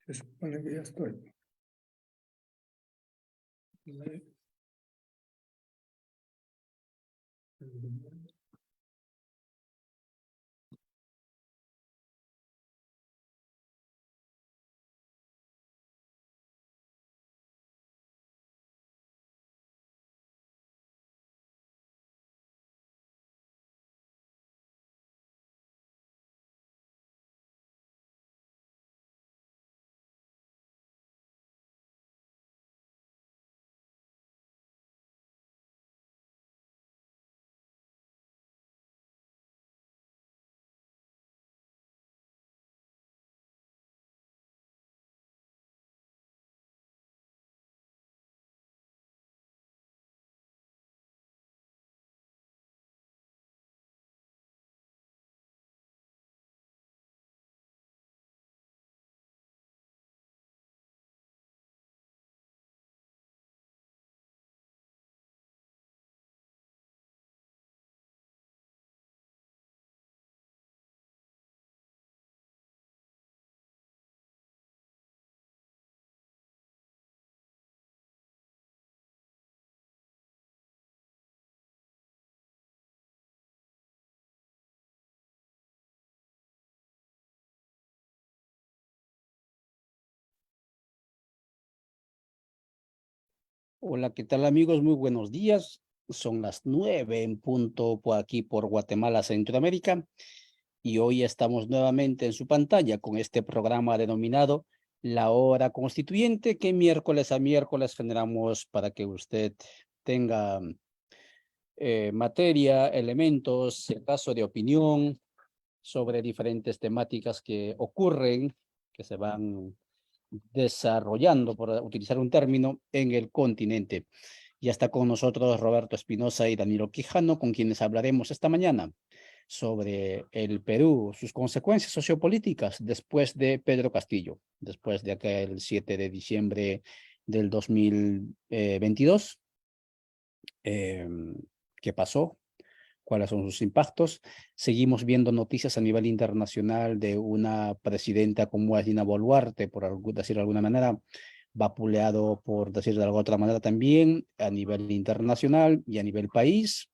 Se supone que ya estoy. Hola, ¿qué tal amigos? Muy buenos días. Son las 9 en punto por aquí por Guatemala, Centroamérica. Y hoy estamos nuevamente en su pantalla con este programa denominado La Hora Constituyente, que miércoles a miércoles generamos para que usted tenga materia, elementos, en caso de opinión sobre diferentes temáticas que ocurren, que se van desarrollando, por utilizar un término, en el continente. Ya está con nosotros Roberto Espinosa y Danilo Quijano, con quienes hablaremos esta mañana sobre el Perú, sus consecuencias sociopolíticas después de Pedro Castillo, después de aquel 7 de diciembre del 2022. ¿Qué pasó? ¿Cuáles son sus impactos? Seguimos viendo noticias a nivel internacional de una presidenta como Dina Boluarte, por decir de alguna manera, vapuleado, por decir de alguna otra manera también, a nivel internacional y a nivel país.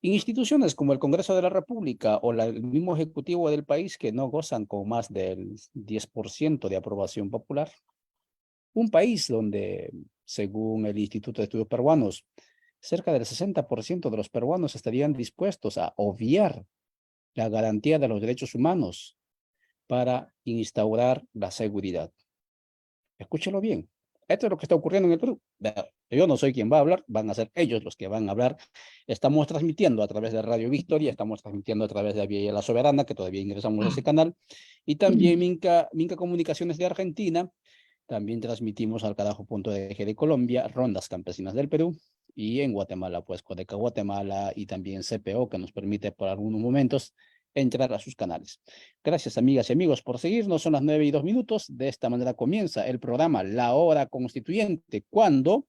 Instituciones como el Congreso de la República o el mismo Ejecutivo del país que no gozan con más del 10% de aprobación popular. Un país donde, según el Instituto de Estudios Peruanos, cerca del 60% de los peruanos estarían dispuestos a obviar la garantía de los derechos humanos para instaurar la seguridad. Escúchelo bien. Esto es lo que está ocurriendo en el Perú. Yo no soy quien va a hablar, van a ser ellos los que van a hablar. Estamos transmitiendo a través de Radio Victoria, estamos transmitiendo a través de Vía La Soberana, que todavía ingresamos a ese canal, y también Minca Comunicaciones de Argentina. También transmitimos al Carajo.dg de Colombia, Rondas Campesinas del Perú, y en Guatemala, pues Codeca Guatemala y también CPO, que nos permite por algunos momentos entrar a sus canales. Gracias, amigas y amigos, por seguirnos. Son las 9:02. De esta manera comienza el programa La Hora Constituyente, cuando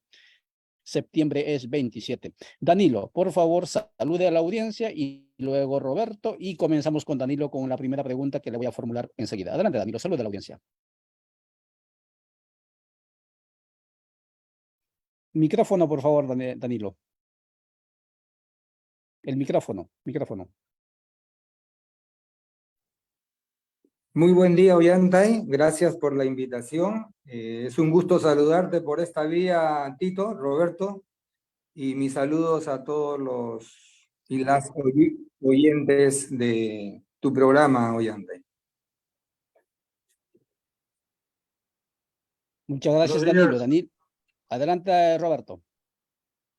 septiembre es 27. Danilo, por favor, salude a la audiencia y luego Roberto, y comenzamos con Danilo con la primera pregunta que le voy a formular enseguida. Adelante, Danilo, salude a la audiencia. Micrófono, por favor, Danilo. El micrófono. Muy buen día, Ollantay. Gracias por la invitación. Es un gusto saludarte por esta vía, Tito, Roberto, y mis saludos a todos los y las oyentes de tu programa, Ollantay. Muchas gracias, Danilo. Adelante, Roberto.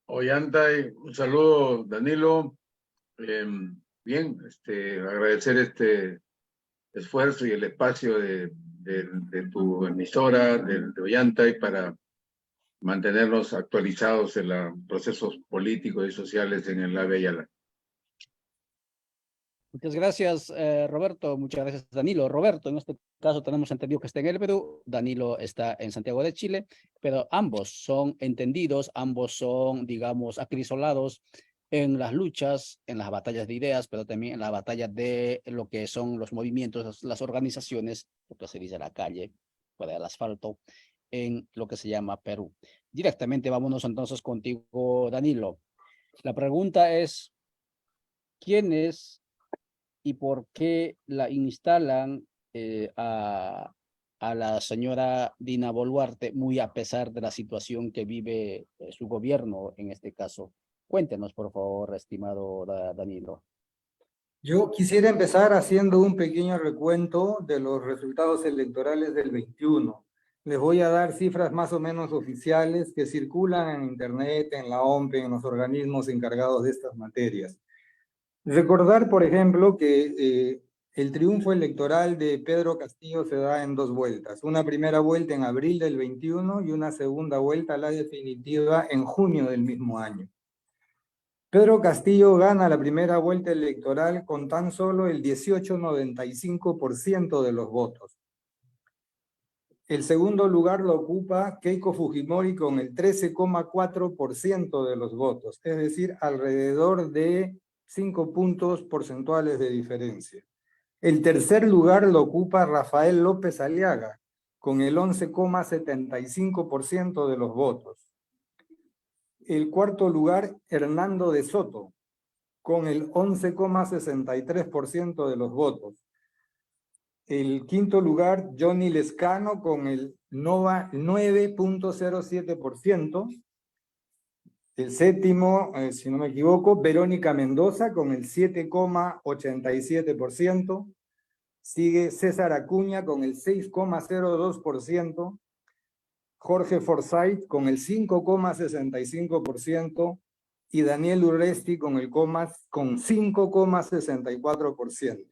Ollantay, un saludo, Danilo. Bien, agradecer este esfuerzo y el espacio de tu emisora, de Ollantay, para mantenernos actualizados en los procesos políticos y sociales en el AVE Yala. Muchas gracias, Roberto. Muchas gracias, Danilo. Roberto, en este caso tenemos entendido que está en el Perú, Danilo está en Santiago de Chile, pero ambos son entendidos, ambos son, digamos, acrisolados en las luchas, en las batallas de ideas, pero también en la batalla de lo que son los movimientos, las organizaciones, lo que se dice la calle, por el asfalto en lo que se llama Perú. Directamente vámonos entonces contigo, Danilo. La pregunta es, ¿quiénes y por qué la instalan a la señora Dina Boluarte, muy a pesar de la situación que vive su gobierno en este caso? Cuéntenos, por favor, estimado Danilo. Yo quisiera empezar haciendo un pequeño recuento de los resultados electorales del 21. Les voy a dar cifras más o menos oficiales que circulan en Internet, en la OMPE, en los organismos encargados de estas materias. Recordar, por ejemplo, que el triunfo electoral de Pedro Castillo se da en dos vueltas. Una primera vuelta en abril del 21 y una segunda vuelta, la definitiva, en junio del mismo año. Pedro Castillo gana la primera vuelta electoral con tan solo el 18,95% de los votos. El segundo lugar lo ocupa Keiko Fujimori con el 13,4% de los votos, es decir, alrededor de 5 puntos porcentuales de diferencia. El tercer lugar lo ocupa Rafael López Aliaga con el 11,75% de los votos. El cuarto lugar, Hernando de Soto, con el 11,63% de los votos. El quinto lugar, Johnny Lescano, con el 9,07%. El séptimo, si no me equivoco, Verónica Mendoza, con el 7,87%. Sigue César Acuña, con el 6,02%. Jorge Forsyth con el 5,65% y Daniel Urresti con el 5,64%.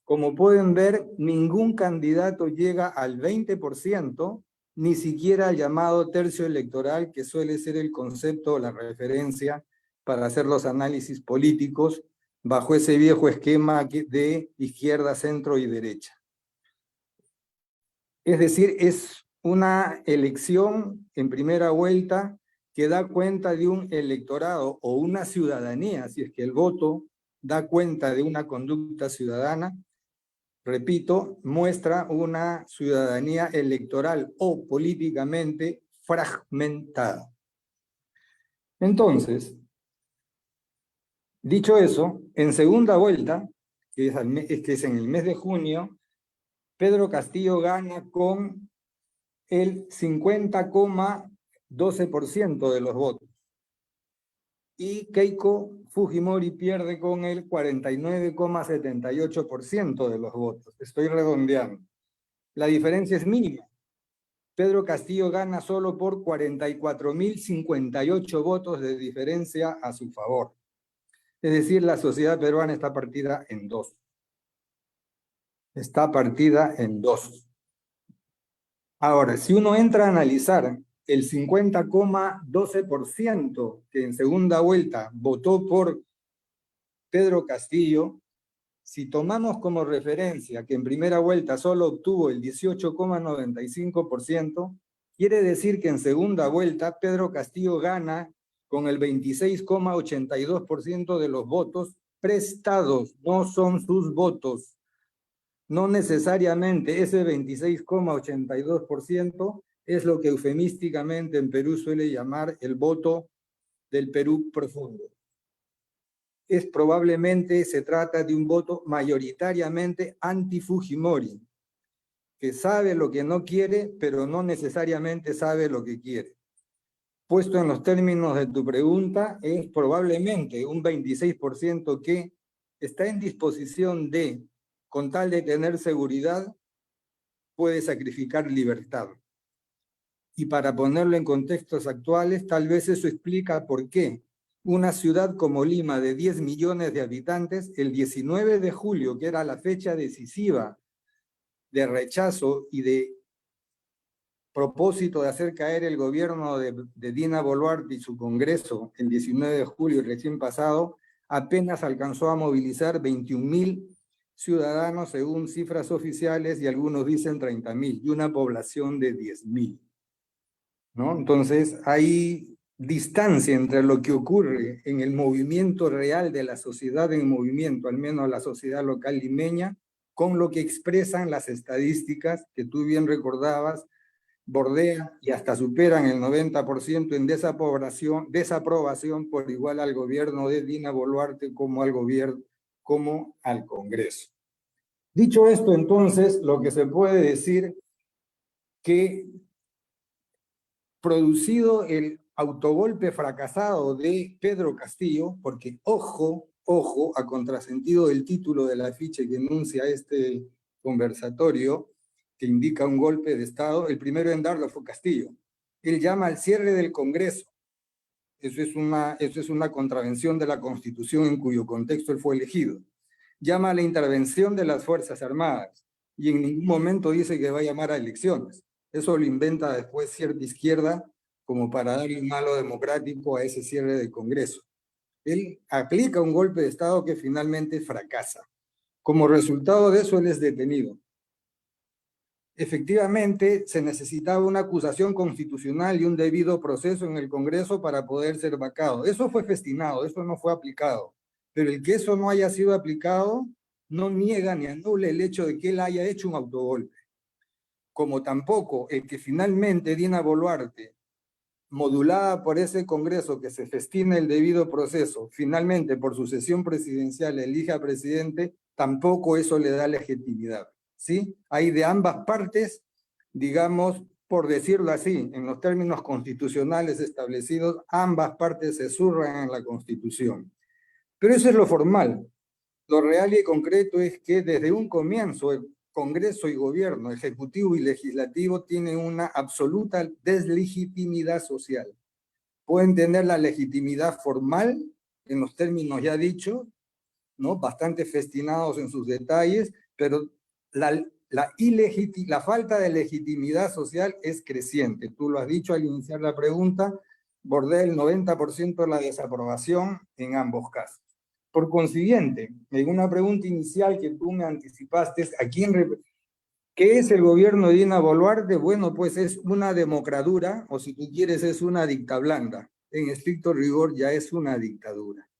Como pueden ver, ningún candidato llega al 20%, ni siquiera al llamado tercio electoral, que suele ser el concepto o la referencia para hacer los análisis políticos bajo ese viejo esquema de izquierda, centro y derecha. Es decir, es una elección en primera vuelta que da cuenta de un electorado o una ciudadanía, si es que el voto da cuenta de una conducta ciudadana, repito, muestra una ciudadanía electoral o políticamente fragmentada. Entonces, dicho eso, en segunda vuelta, que es en el mes de junio, Pedro Castillo gana con el 50,12% de los votos. Y Keiko Fujimori pierde con el 49,78% de los votos. Estoy redondeando. La diferencia es mínima. Pedro Castillo gana solo por 44.058 votos de diferencia a su favor. Es decir, la sociedad peruana está partida en dos. Está partida en dos. Ahora, si uno entra a analizar el 50,12% que en segunda vuelta votó por Pedro Castillo, si tomamos como referencia que en primera vuelta solo obtuvo el 18,95%, quiere decir que en segunda vuelta Pedro Castillo gana con el 26,82% de los votos prestados, no son sus votos. No necesariamente ese 26,82% es lo que eufemísticamente en Perú suele llamar el voto del Perú profundo. Probablemente se trata de un voto mayoritariamente anti-Fujimori, que sabe lo que no quiere, pero no necesariamente sabe lo que quiere. Puesto en los términos de tu pregunta, es probablemente un 26% que está en disposición de, con tal de tener seguridad, puede sacrificar libertad. Y para ponerlo en contextos actuales, tal vez eso explica por qué una ciudad como Lima, de 10 millones de habitantes, el 19 de julio, que era la fecha decisiva de rechazo y de propósito de hacer caer el gobierno de Dina Boluarte y su Congreso, el 19 de julio recién pasado, apenas alcanzó a movilizar 21.000 ciudadanos según cifras oficiales y algunos dicen 30.000 y una población de 10.000, ¿no? Entonces hay distancia entre lo que ocurre en el movimiento real de la sociedad en movimiento, al menos la sociedad local limeña, con lo que expresan las estadísticas que tú bien recordabas, bordean y hasta superan el 90% en desaprobación por igual al gobierno de Dina Boluarte como al gobierno, como al Congreso. Dicho esto, entonces, lo que se puede decir que producido el autogolpe fracasado de Pedro Castillo, porque ojo, a contrasentido del título del afiche que enuncia este conversatorio, que indica un golpe de Estado, el primero en darlo fue Castillo. Él llama al cierre del Congreso. Eso es una contravención de la Constitución en cuyo contexto él fue elegido. Llama a la intervención de las Fuerzas Armadas y en ningún momento dice que va a llamar a elecciones. Eso lo inventa después cierta izquierda como para darle un halo democrático a ese cierre del Congreso. Él aplica un golpe de Estado que finalmente fracasa. Como resultado de eso, él es detenido. Efectivamente, se necesitaba una acusación constitucional y un debido proceso en el Congreso para poder ser vacado. Eso fue festinado, eso no fue aplicado. Pero el que eso no haya sido aplicado no niega ni anula el hecho de que él haya hecho un autogolpe. Como tampoco el que finalmente Dina Boluarte, modulada por ese Congreso que se festina el debido proceso, finalmente por sucesión presidencial elige a presidente, tampoco eso le da legitimidad. ¿Sí? Hay de ambas partes, digamos, por decirlo así, en los términos constitucionales establecidos, ambas partes se zurran en la Constitución. Pero eso es lo formal. Lo real y concreto es que desde un comienzo el Congreso y Gobierno, Ejecutivo y Legislativo tienen una absoluta deslegitimidad social. Pueden tener la legitimidad formal, en los términos ya dichos, ¿no? Bastante festinados en sus detalles, pero la falta de legitimidad social es creciente. Tú lo has dicho al iniciar la pregunta, bordea el 90% de la desaprobación en ambos casos. Por consiguiente, en una pregunta inicial que tú me anticipaste, ¿qué es el gobierno de Dina Boluarte? Bueno, pues es una democradura, o si tú quieres es una dictablanda. En estricto rigor ya es una dictadura,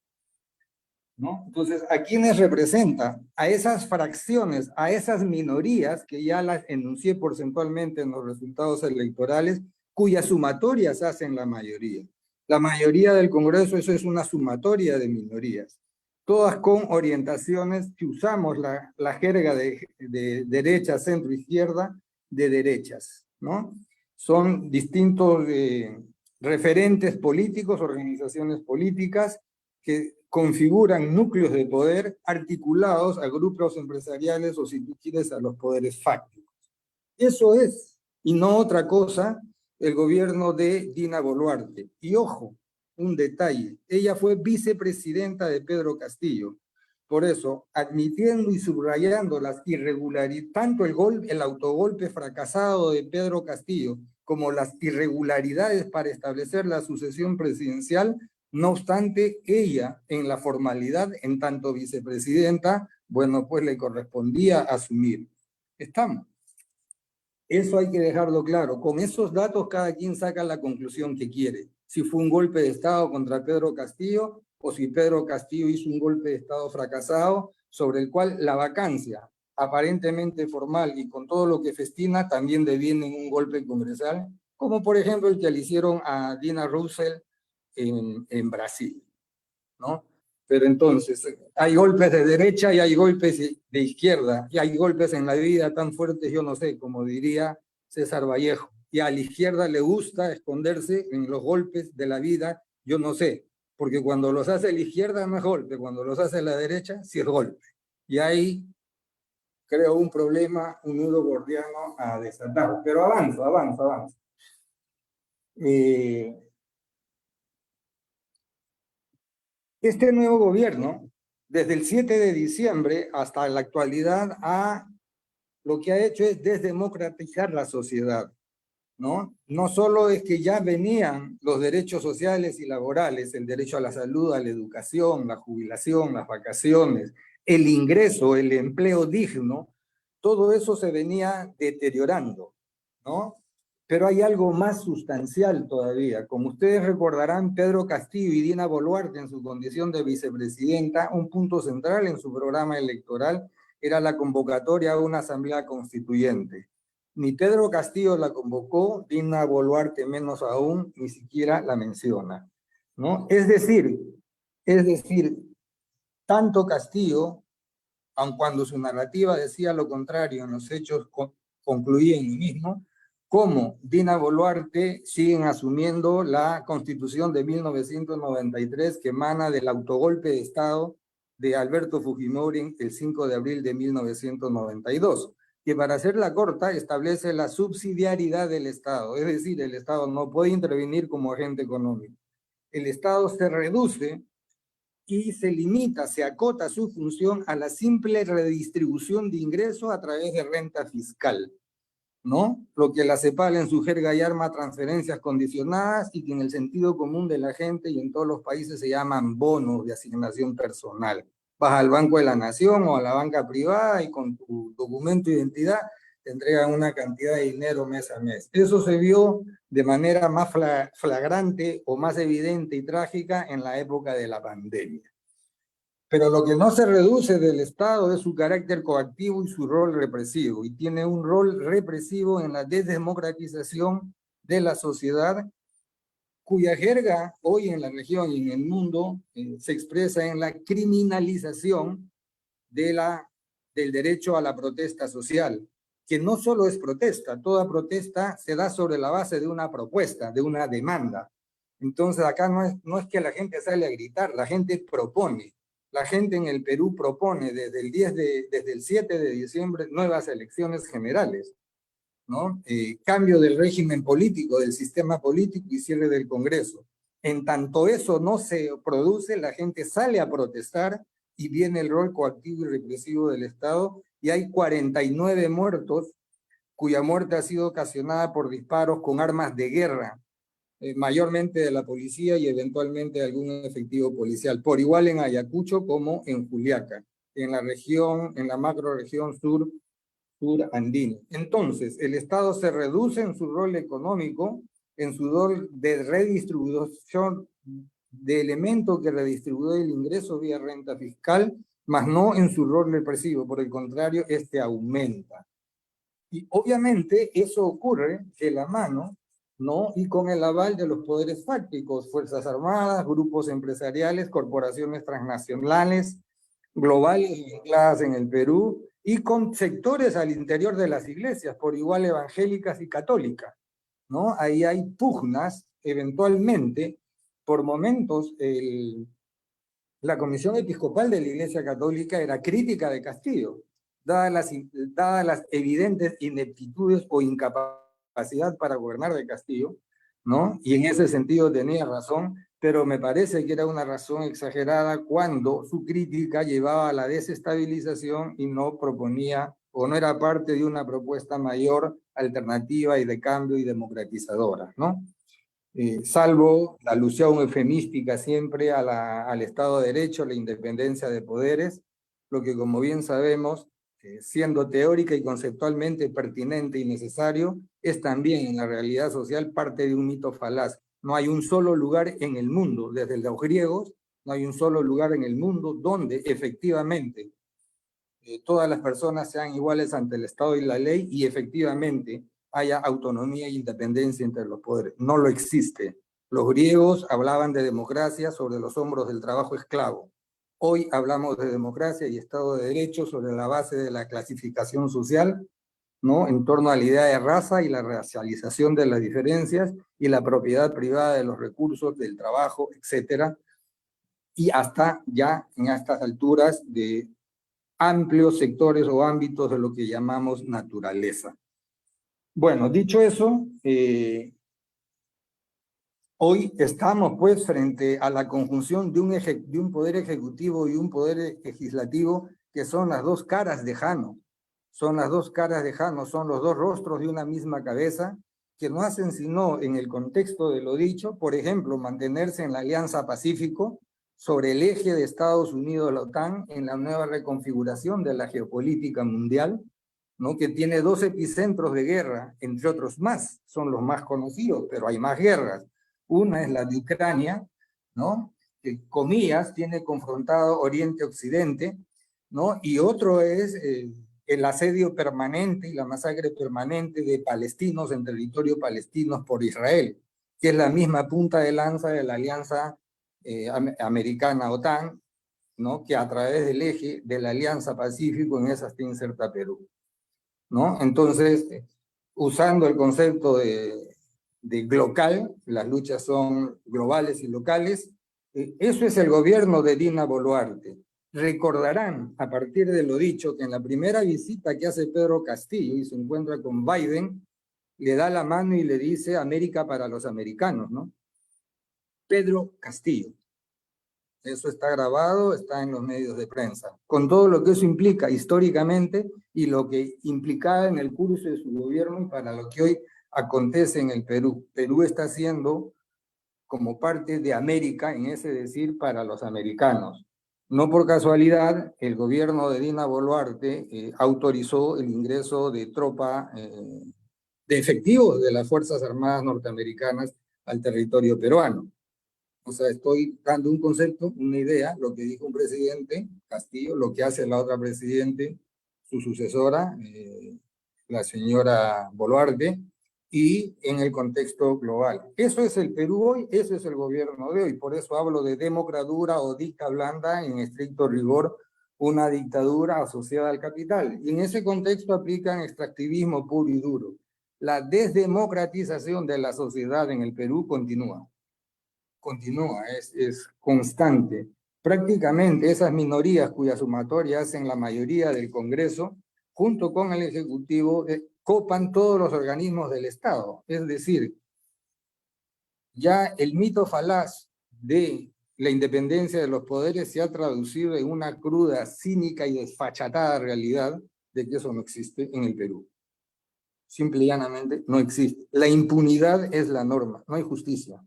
¿no? Entonces, ¿a quiénes representa? A esas fracciones, a esas minorías que ya las enuncié porcentualmente en los resultados electorales, cuyas sumatorias hacen la mayoría. La mayoría del Congreso, eso es una sumatoria de minorías, todas con orientaciones, si usamos la jerga de derecha, centro, izquierda, de derechas, ¿no? Son distintos referentes políticos, organizaciones políticas, que configuran núcleos de poder articulados a grupos empresariales o, si tú quieres, a los poderes fácticos. Eso es, y no otra cosa, el gobierno de Dina Boluarte. Y ojo, un detalle, ella fue vicepresidenta de Pedro Castillo. Por eso, admitiendo y subrayando las irregularidades, tanto el autogolpe fracasado de Pedro Castillo como las irregularidades para establecer la sucesión presidencial, no obstante, ella, en la formalidad, en tanto vicepresidenta, bueno, pues le correspondía asumir. Estamos. Eso hay que dejarlo claro. Con esos datos cada quien saca la conclusión que quiere. Si fue un golpe de Estado contra Pedro Castillo o si Pedro Castillo hizo un golpe de Estado fracasado sobre el cual la vacancia aparentemente formal y con todo lo que festina también deviene en un golpe congresal, como por ejemplo el que le hicieron a Dina Rousseff en Brasil, ¿no? Pero entonces, hay golpes de derecha y hay golpes de izquierda, y hay golpes en la vida tan fuertes, yo no sé, como diría César Vallejo, y a la izquierda le gusta esconderse en los golpes de la vida, yo no sé, porque cuando los hace la izquierda no es golpe, cuando los hace la derecha sí es golpe. Y ahí creo un problema, un nudo gordiano a desatar, pero avanzo. Este nuevo gobierno, desde el 7 de diciembre hasta la actualidad, lo que ha hecho es desdemocratizar la sociedad, ¿no? No solo es que ya venían los derechos sociales y laborales, el derecho a la salud, a la educación, la jubilación, las vacaciones, el ingreso, el empleo digno, todo eso se venía deteriorando, ¿no? Pero hay algo más sustancial todavía. Como ustedes recordarán, Pedro Castillo y Dina Boluarte, en su condición de vicepresidenta, un punto central en su programa electoral era la convocatoria a una asamblea constituyente. Ni Pedro Castillo la convocó, Dina Boluarte menos aún, ni siquiera la menciona, ¿no? Es decir, tanto Castillo, aun cuando su narrativa decía lo contrario, en los hechos concluía en lo mismo, como Dina Boluarte siguen asumiendo la Constitución de 1993 que emana del autogolpe de Estado de Alberto Fujimori el 5 de abril de 1992, que para hacerla corta establece la subsidiariedad del Estado, es decir, el Estado no puede intervenir como agente económico. El Estado se reduce y se limita, se acota su función a la simple redistribución de ingresos a través de renta fiscal, ¿no? Lo que la CEPAL en su jerga llama transferencias condicionadas y que en el sentido común de la gente y en todos los países se llaman bonos de asignación personal. Vas al Banco de la Nación o a la banca privada y con tu documento de identidad te entregan una cantidad de dinero mes a mes. Eso se vio de manera más flagrante o más evidente y trágica en la época de la pandemia. Pero lo que no se reduce del Estado es su carácter coactivo y su rol represivo, y tiene un rol represivo en la desdemocratización de la sociedad, cuya jerga hoy en la región y en el mundo se expresa en la criminalización del derecho a la protesta social, que no solo es protesta, toda protesta se da sobre la base de una propuesta, de una demanda. Entonces acá no es que la gente sale a gritar, la gente propone. La gente en el Perú propone desde el 7 de diciembre nuevas elecciones generales, ¿no? Cambio del régimen político, del sistema político y cierre del Congreso. En tanto eso no se produce, la gente sale a protestar y viene el rol coactivo y represivo del Estado y hay 49 muertos cuya muerte ha sido ocasionada por disparos con armas de guerra, mayormente de la policía y eventualmente de algún efectivo policial, por igual en Ayacucho como en Juliaca, en la región, en la macroregión sur andina. Entonces, el Estado se reduce en su rol económico, en su rol de redistribución de elementos que redistribuye el ingreso vía renta fiscal, más no en su rol represivo, por el contrario, este aumenta. Y obviamente eso ocurre de la mano, ¿no? Y con el aval de los poderes fácticos, Fuerzas Armadas, grupos empresariales, corporaciones transnacionales, globales vinculadas en el Perú, y con sectores al interior de las iglesias, por igual evangélicas y católicas, ¿no? Ahí hay pugnas, eventualmente, por momentos, la Comisión Episcopal de la Iglesia Católica era crítica de Castillo, dadas las evidentes ineptitudes o incapacidad para gobernar de Castillo, ¿no? Y en ese sentido tenía razón, pero me parece que era una razón exagerada cuando su crítica llevaba a la desestabilización y no proponía o no era parte de una propuesta mayor, alternativa y de cambio y democratizadora, ¿no? Salvo la alusión eufemística siempre al Estado de Derecho, la independencia de poderes, lo que como bien sabemos, siendo teórica y conceptualmente pertinente y necesario, es también en la realidad social parte de un mito falaz. No hay un solo lugar en el mundo, desde los griegos, no hay un solo lugar en el mundo donde efectivamente todas las personas sean iguales ante el Estado y la ley y efectivamente haya autonomía e independencia entre los poderes. No lo existe. Los griegos hablaban de democracia sobre los hombros del trabajo esclavo. Hoy hablamos de democracia y Estado de Derecho sobre la base de la clasificación social, ¿no? En torno a la idea de raza y la racialización de las diferencias y la propiedad privada de los recursos del trabajo, etcétera. Y hasta ya en estas alturas de amplios sectores o ámbitos de lo que llamamos naturaleza. Bueno, dicho eso, hoy estamos pues frente a la conjunción de un poder ejecutivo y un poder legislativo que son las dos caras de Jano. Son las dos caras de Jano, son los dos rostros de una misma cabeza que no hacen sino, en el contexto de lo dicho, por ejemplo, mantenerse en la Alianza Pacífico sobre el eje de Estados Unidos, la OTAN, en la nueva reconfiguración de la geopolítica mundial, ¿no? Que tiene dos epicentros de guerra, entre otros más, son los más conocidos, pero hay más guerras. Una es la de Ucrania, ¿no? Que, comillas, tiene confrontado Oriente-Occidente, ¿no? Y otro es el asedio permanente y la masacre permanente de palestinos en territorio palestino por Israel, que es la misma punta de lanza de la alianza americana OTAN, ¿no? Que a través del eje de la Alianza Pacífico en esa está inserta Perú, ¿no? Entonces, usando el concepto de local, las luchas son globales y locales, eso es el gobierno de Dina Boluarte. Recordarán, a partir de lo dicho, que en la primera visita que hace Pedro Castillo y se encuentra con Biden, le da la mano y le dice América para los americanos, ¿no? Pedro Castillo. Eso está grabado, está en los medios de prensa, con todo lo que eso implica históricamente y lo que implicaba en el curso de su gobierno y para lo que hoy acontece en el Perú. Perú está siendo como parte de América, en ese decir, para los americanos. No por casualidad, el gobierno de Dina Boluarte autorizó el ingreso de tropa, de efectivos de las Fuerzas Armadas norteamericanas al territorio peruano. O sea, estoy dando un concepto, una idea, lo que dijo un presidente, Castillo, lo que hace la otra presidente, su sucesora, la señora Boluarte, y en el contexto global. Eso es el Perú hoy, eso es el gobierno de hoy. Por eso hablo de democratura o dicta blanda, en estricto rigor, una dictadura asociada al capital. Y en ese contexto aplican extractivismo puro y duro. La desdemocratización de la sociedad en el Perú continúa, es constante. Prácticamente esas minorías cuya sumatoria hacen la mayoría del Congreso, junto con el Ejecutivo, copan todos los organismos del Estado. Es decir, ya el mito falaz de la independencia de los poderes se ha traducido en una cruda, cínica y desfachatada realidad de que eso no existe en el Perú. Simple y llanamente no existe. La impunidad es la norma, no hay justicia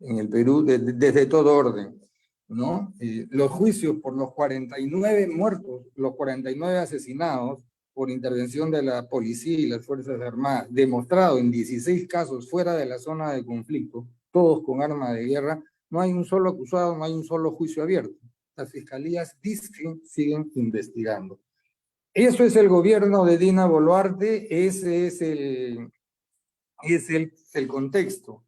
en el Perú desde todo orden, ¿no? Los juicios por los 49 muertos, los 49 asesinados por intervención de la policía y las Fuerzas Armadas, demostrado en 16 casos fuera de la zona de conflicto, todos con arma de guerra, no hay un solo acusado, no hay un solo juicio abierto. Las fiscalías siguen investigando. Eso es el gobierno de Dina Boluarte, ese es el contexto.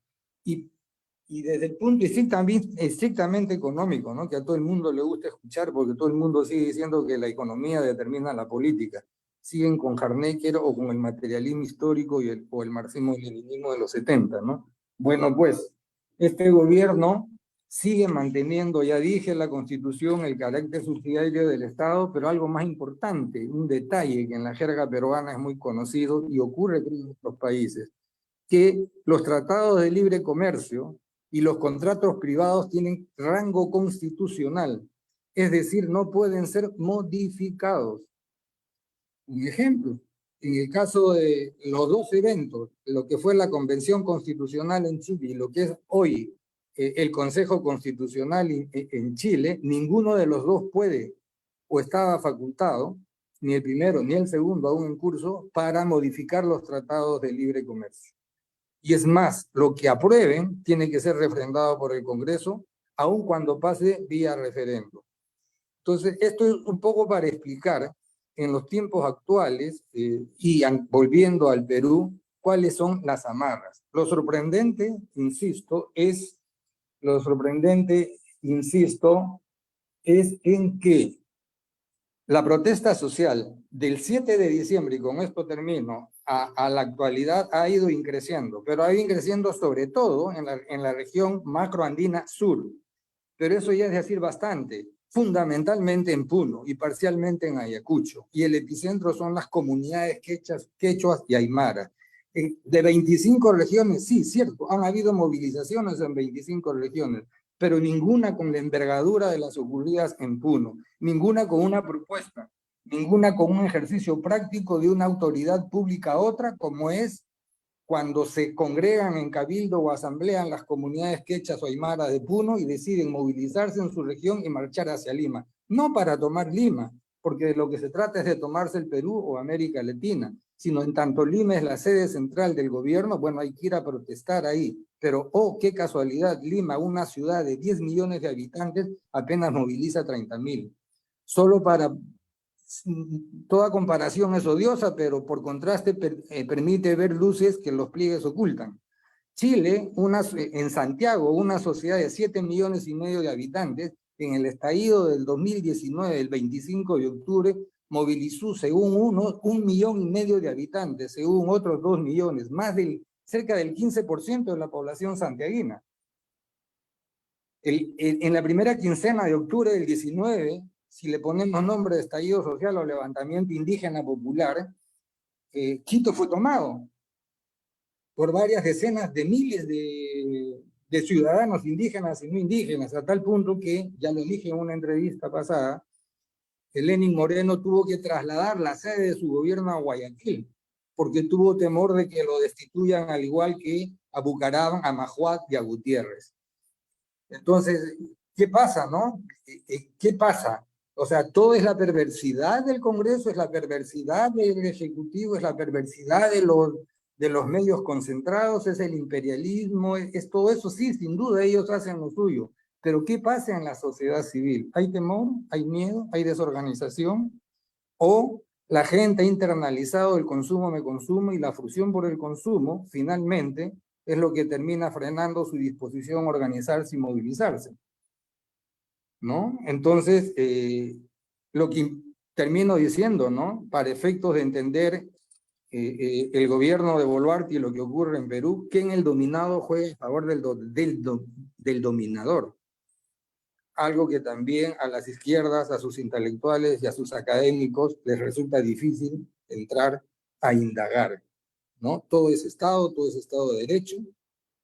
Y desde el punto estrictamente económico, ¿no? Que a todo el mundo le gusta escuchar, porque todo el mundo sigue diciendo que la economía determina la política. Siguen con Harnecker o con el materialismo histórico o el marxismo-leninismo de los 70, ¿no? Bueno, pues, este gobierno sigue manteniendo, ya dije, la Constitución, el carácter subsidiario del Estado, pero algo más importante, un detalle que en la jerga peruana es muy conocido y ocurre en otros países, que los tratados de libre comercio y los contratos privados tienen rango constitucional, es decir, no pueden ser modificados. Un ejemplo, en el caso de los dos eventos, lo que fue la Convención Constitucional en Chile y lo que es hoy el Consejo Constitucional en Chile, ninguno de los dos puede o estaba facultado, ni el primero ni el segundo aún en curso, para modificar los tratados de libre comercio. Y es más, lo que aprueben tiene que ser refrendado por el Congreso, aun cuando pase vía referéndum. Entonces, esto es un poco para explicar en los tiempos actuales y volviendo al Perú, cuáles son las amarras. Lo sorprendente, insisto, es en que la protesta social del 7 de diciembre, y con esto termino, a la actualidad ha ido increciendo, pero ha ido creciendo sobre todo en la región macroandina sur. Pero eso ya es decir bastante, fundamentalmente en Puno y parcialmente en Ayacucho. Y el epicentro son las comunidades quechuas y aymaras. De 25 regiones, sí, cierto, han habido movilizaciones en 25 regiones, pero ninguna con la envergadura de las ocurridas en Puno, ninguna con una propuesta, ninguna con un ejercicio práctico de una autoridad pública a otra, como es cuando se congregan en cabildo o asamblean las comunidades quechas o aymaras de Puno y deciden movilizarse en su región y marchar hacia Lima. No para tomar Lima, porque de lo que se trata es de tomarse el Perú o América Latina, sino en tanto Lima es la sede central del gobierno, bueno, hay que ir a protestar ahí. Pero, oh, qué casualidad, Lima, una ciudad de 10 millones de habitantes, apenas moviliza 30.000. Solo para, toda comparación es odiosa, pero por contraste permite ver luces que los pliegues ocultan. Chile, en Santiago, una sociedad de 7,5 millones de habitantes, en el estallido del 2019, el 25 de octubre, movilizó, según 1,5 millones de habitantes, según otros 2 millones, cerca del 15% de la población santiaguina. En la primera quincena de octubre del 19, si le ponemos nombre de estallido social o levantamiento indígena popular, Quito fue tomado por varias decenas de miles de ciudadanos indígenas y no indígenas, a tal punto que, ya lo dije en una entrevista pasada, Lenín Moreno tuvo que trasladar la sede de su gobierno a Guayaquil, porque tuvo temor de que lo destituyan al igual que a Bucaram, a Mahuat y a Gutiérrez. Entonces, ¿qué pasa, no? ¿Qué pasa? O sea, todo es la perversidad del Congreso, es la perversidad del Ejecutivo, es la perversidad de los medios concentrados, es el imperialismo, es todo eso, sí, sin duda ellos hacen lo suyo. Pero ¿qué pasa en la sociedad civil? ¿Hay temor? ¿Hay miedo? ¿Hay desorganización? ¿O la gente ha internalizado el consumo me consumo y la frustración por el consumo, finalmente, es lo que termina frenando su disposición a organizarse y movilizarse? ¿No? Entonces, lo que termino diciendo, ¿no? Para efectos de entender el gobierno de Boluarte y lo que ocurre en Perú, que en el dominado juega a favor del dominador. Algo que también a las izquierdas, a sus intelectuales y a sus académicos les resulta difícil entrar a indagar, ¿no? Todo es Estado de Derecho,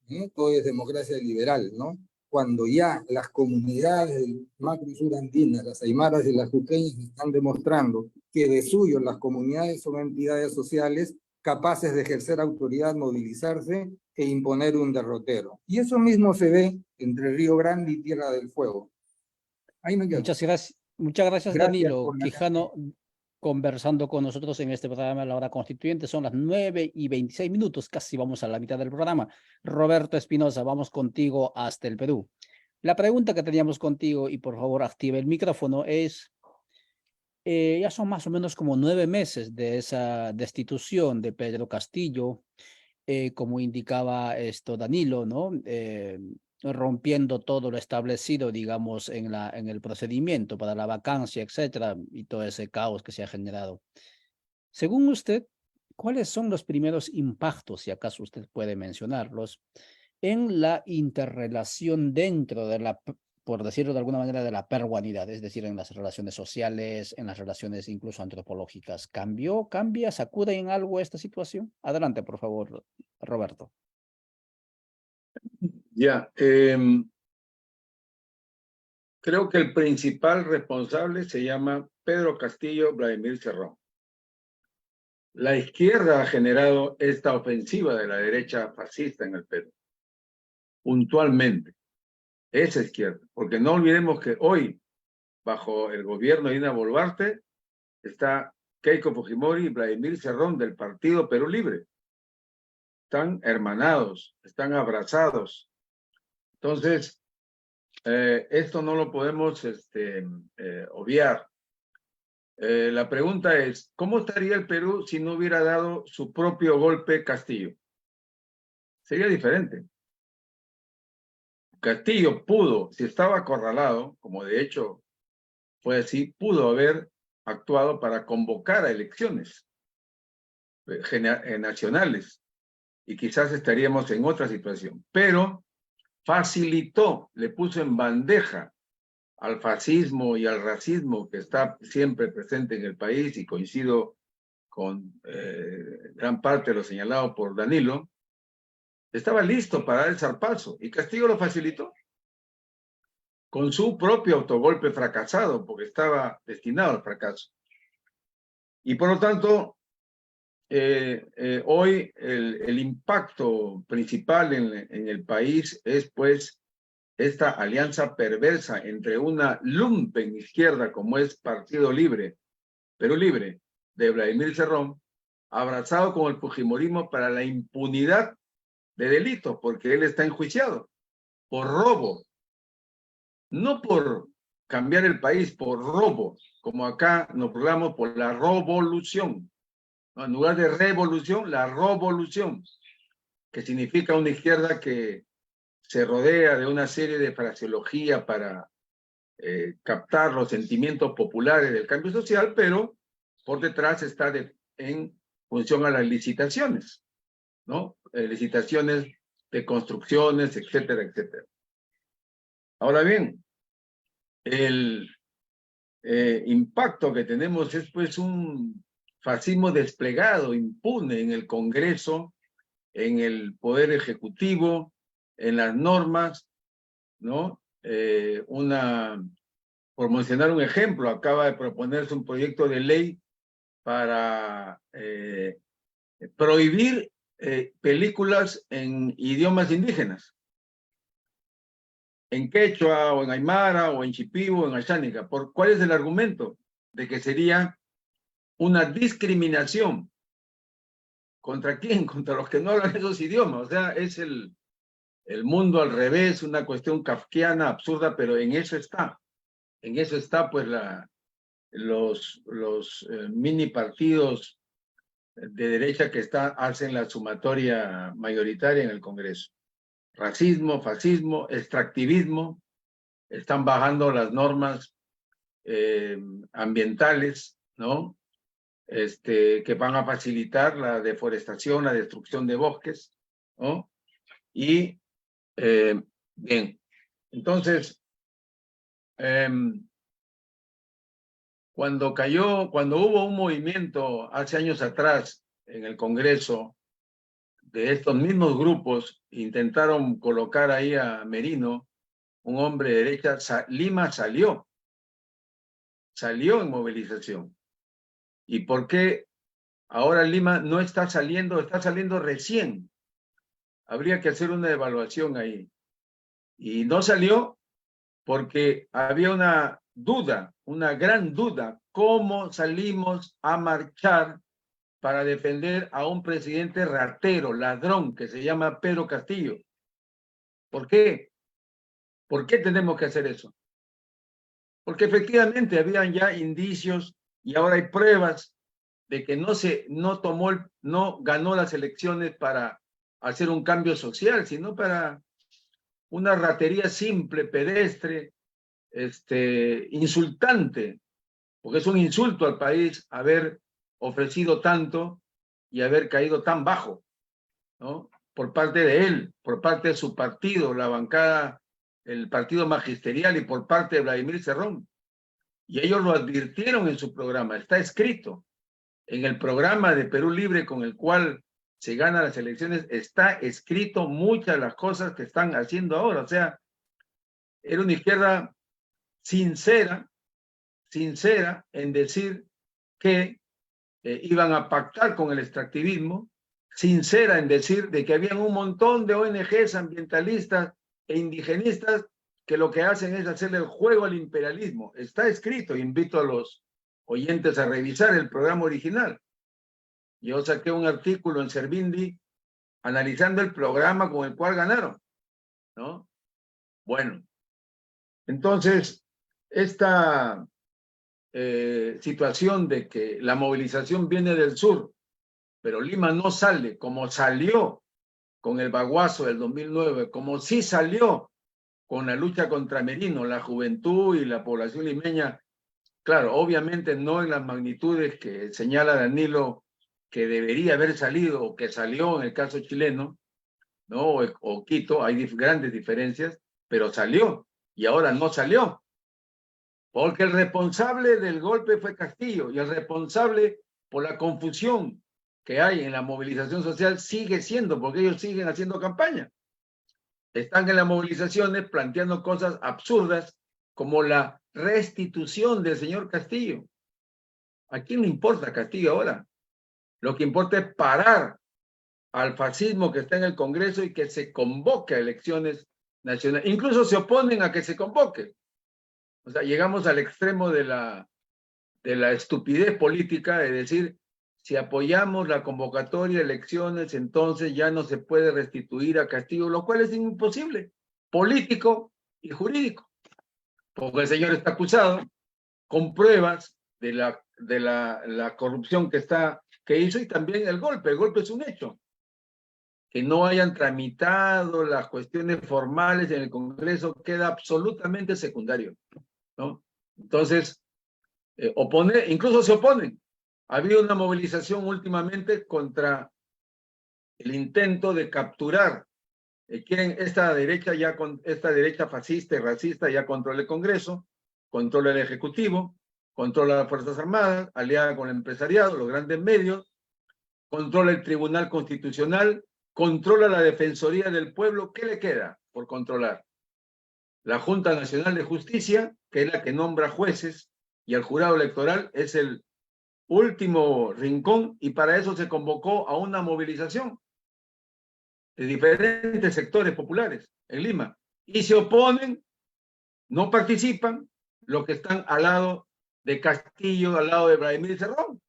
¿no? Todo es democracia liberal, ¿no? Cuando ya las comunidades del macro sur andinas, las aymaras y las juqueñas, están demostrando que de suyo las comunidades son entidades sociales capaces de ejercer autoridad, movilizarse e imponer un derrotero. Y eso mismo se ve entre Río Grande y Tierra del Fuego. Ahí me quedo. Muchas gracias, Gracias Danilo por la Quijano, conversando con nosotros en este programa de La Hora Constituyente. Son las 9:26, casi vamos a la mitad del programa. Roberto Espinosa, vamos contigo hasta el Perú. La pregunta que teníamos contigo, y por favor active el micrófono, es, ya son más o menos como 9 meses de esa destitución de Pedro Castillo, como indicaba esto Danilo, ¿no? Rompiendo todo lo establecido, digamos, en el procedimiento para la vacancia, etcétera, y todo ese caos que se ha generado. Según usted, ¿cuáles son los primeros impactos, si acaso usted puede mencionarlos, en la interrelación dentro de la, por decirlo de alguna manera, de la peruanidad, es decir, en las relaciones sociales, en las relaciones incluso antropológicas? ¿Cambia, sacude en algo esta situación? Adelante, por favor, Roberto. Ya, creo que el principal responsable se llama Pedro Castillo Vladimir Cerrón. La izquierda ha generado esta ofensiva de la derecha fascista en el Perú, puntualmente, esa izquierda, porque no olvidemos que hoy, bajo el gobierno de Dina Boluarte, está Keiko Fujimori y Vladimir Cerrón del Partido Perú Libre. Están hermanados, están abrazados. Entonces, esto no lo podemos obviar. La pregunta es, ¿cómo estaría el Perú si no hubiera dado su propio golpe Castillo? Sería diferente. Castillo pudo, si estaba acorralado, como de hecho fue así, pudo haber actuado para convocar a elecciones nacionales y quizás estaríamos en otra situación. Pero facilitó, le puso en bandeja al fascismo y al racismo que está siempre presente en el país, y coincido con gran parte de lo señalado por Danilo, estaba listo para dar el zarpazo, y Castillo lo facilitó con su propio autogolpe fracasado, porque estaba destinado al fracaso. Y por lo tanto, hoy el impacto principal en el país es pues esta alianza perversa entre una lumpen izquierda como es Partido Libre, Perú Libre, de Vladimir Cerrón, abrazado con el fujimorismo para la impunidad de delitos, porque él está enjuiciado por robo, no por cambiar el país por robo, como acá nos burlamos por la revolución, ¿no? En lugar de revolución, la revolución, que significa una izquierda que se rodea de una serie de fraseología para captar los sentimientos populares del cambio social, pero por detrás está en función a las licitaciones, ¿no? Licitaciones de construcciones, etcétera, etcétera. Ahora bien, el impacto que tenemos es pues un fascismo desplegado, impune en el Congreso, en el Poder Ejecutivo, en las normas, ¿no? Por mencionar un ejemplo, acaba de proponerse un proyecto de ley para prohibir películas en idiomas indígenas, en quechua, o en aymara, o en chipí, o en ayánica. ¿Cuál es el argumento? De que sería una discriminación. ¿Contra quién? Contra los que no hablan esos idiomas. O sea, es el mundo al revés, una cuestión kafkiana, absurda, pero en eso está. En eso está, pues, los mini partidos de derecha que hacen la sumatoria mayoritaria en el Congreso. Racismo, fascismo, extractivismo, están bajando las normas ambientales, ¿no? Que van a facilitar la deforestación, la destrucción de bosques, ¿no? Y, bien, entonces, cuando hubo un movimiento hace años atrás en el Congreso de estos mismos grupos, intentaron colocar ahí a Merino, un hombre de derecha, Lima salió en movilización. ¿Y por qué ahora Lima no está saliendo? Está saliendo recién. Habría que hacer una evaluación ahí. Y no salió porque había una duda, una gran duda, cómo salimos a marchar para defender a un presidente ratero, ladrón, que se llama Pedro Castillo. ¿Por qué? ¿Por qué tenemos que hacer eso? Porque efectivamente habían ya indicios y ahora hay pruebas de que no ganó las elecciones para hacer un cambio social, sino para una ratería simple, pedestre, insultante, porque es un insulto al país haber ofrecido tanto y haber caído tan bajo, ¿no? Por parte de él, por parte de su partido, la bancada, el partido magisterial, y por parte de Vladimir Cerrón. Y ellos lo advirtieron en su programa, está escrito. En el programa de Perú Libre con el cual se ganan las elecciones, está escrito muchas de las cosas que están haciendo ahora. O sea, era una izquierda sincera en decir que iban a pactar con el extractivismo, sincera en decir de que habían un montón de ONGs ambientalistas e indigenistas que lo que hacen es hacerle el juego al imperialismo. Está escrito, invito a los oyentes a revisar el programa original. Yo saqué un artículo en Servindi analizando el programa con el cual ganaron, ¿no? Bueno, entonces, esta situación de que la movilización viene del sur, pero Lima no sale como salió con el Baguazo del 2009, como sí salió con la lucha contra Merino, la juventud y la población limeña. Claro, obviamente no en las magnitudes que señala Danilo que debería haber salido o que salió en el caso chileno, ¿no? O Quito, hay grandes diferencias, pero salió y ahora no salió. Porque el responsable del golpe fue Castillo y el responsable por la confusión que hay en la movilización social sigue siendo, porque ellos siguen haciendo campaña. Están en las movilizaciones planteando cosas absurdas como la restitución del señor Castillo. ¿A quién le importa Castillo ahora? Lo que importa es parar al fascismo que está en el Congreso y que se convoque a elecciones nacionales. Incluso se oponen a que se convoque. O sea, llegamos al extremo de la estupidez política de decir, si apoyamos la convocatoria de elecciones, entonces ya no se puede restituir a Castillo, lo cual es imposible, político y jurídico. porque el señor está acusado con pruebas de la corrupción que hizo y también el golpe. El golpe es un hecho. Que no hayan tramitado las cuestiones formales en el Congreso queda absolutamente secundario, ¿no? Entonces, incluso se oponen. Ha habido una movilización últimamente contra el intento de capturar. Quieren esta derecha fascista y racista ya controla el Congreso, controla el Ejecutivo, controla las Fuerzas Armadas, aliada con el empresariado, los grandes medios, controla el Tribunal Constitucional, controla la Defensoría del Pueblo. ¿Qué le queda por controlar? La Junta Nacional de Justicia, que es la que nombra jueces, y el jurado electoral es el último rincón, y para eso se convocó a una movilización de diferentes sectores populares en Lima. Y se oponen, no participan, los que están al lado de Castillo, al lado de Vladimir Cerrón.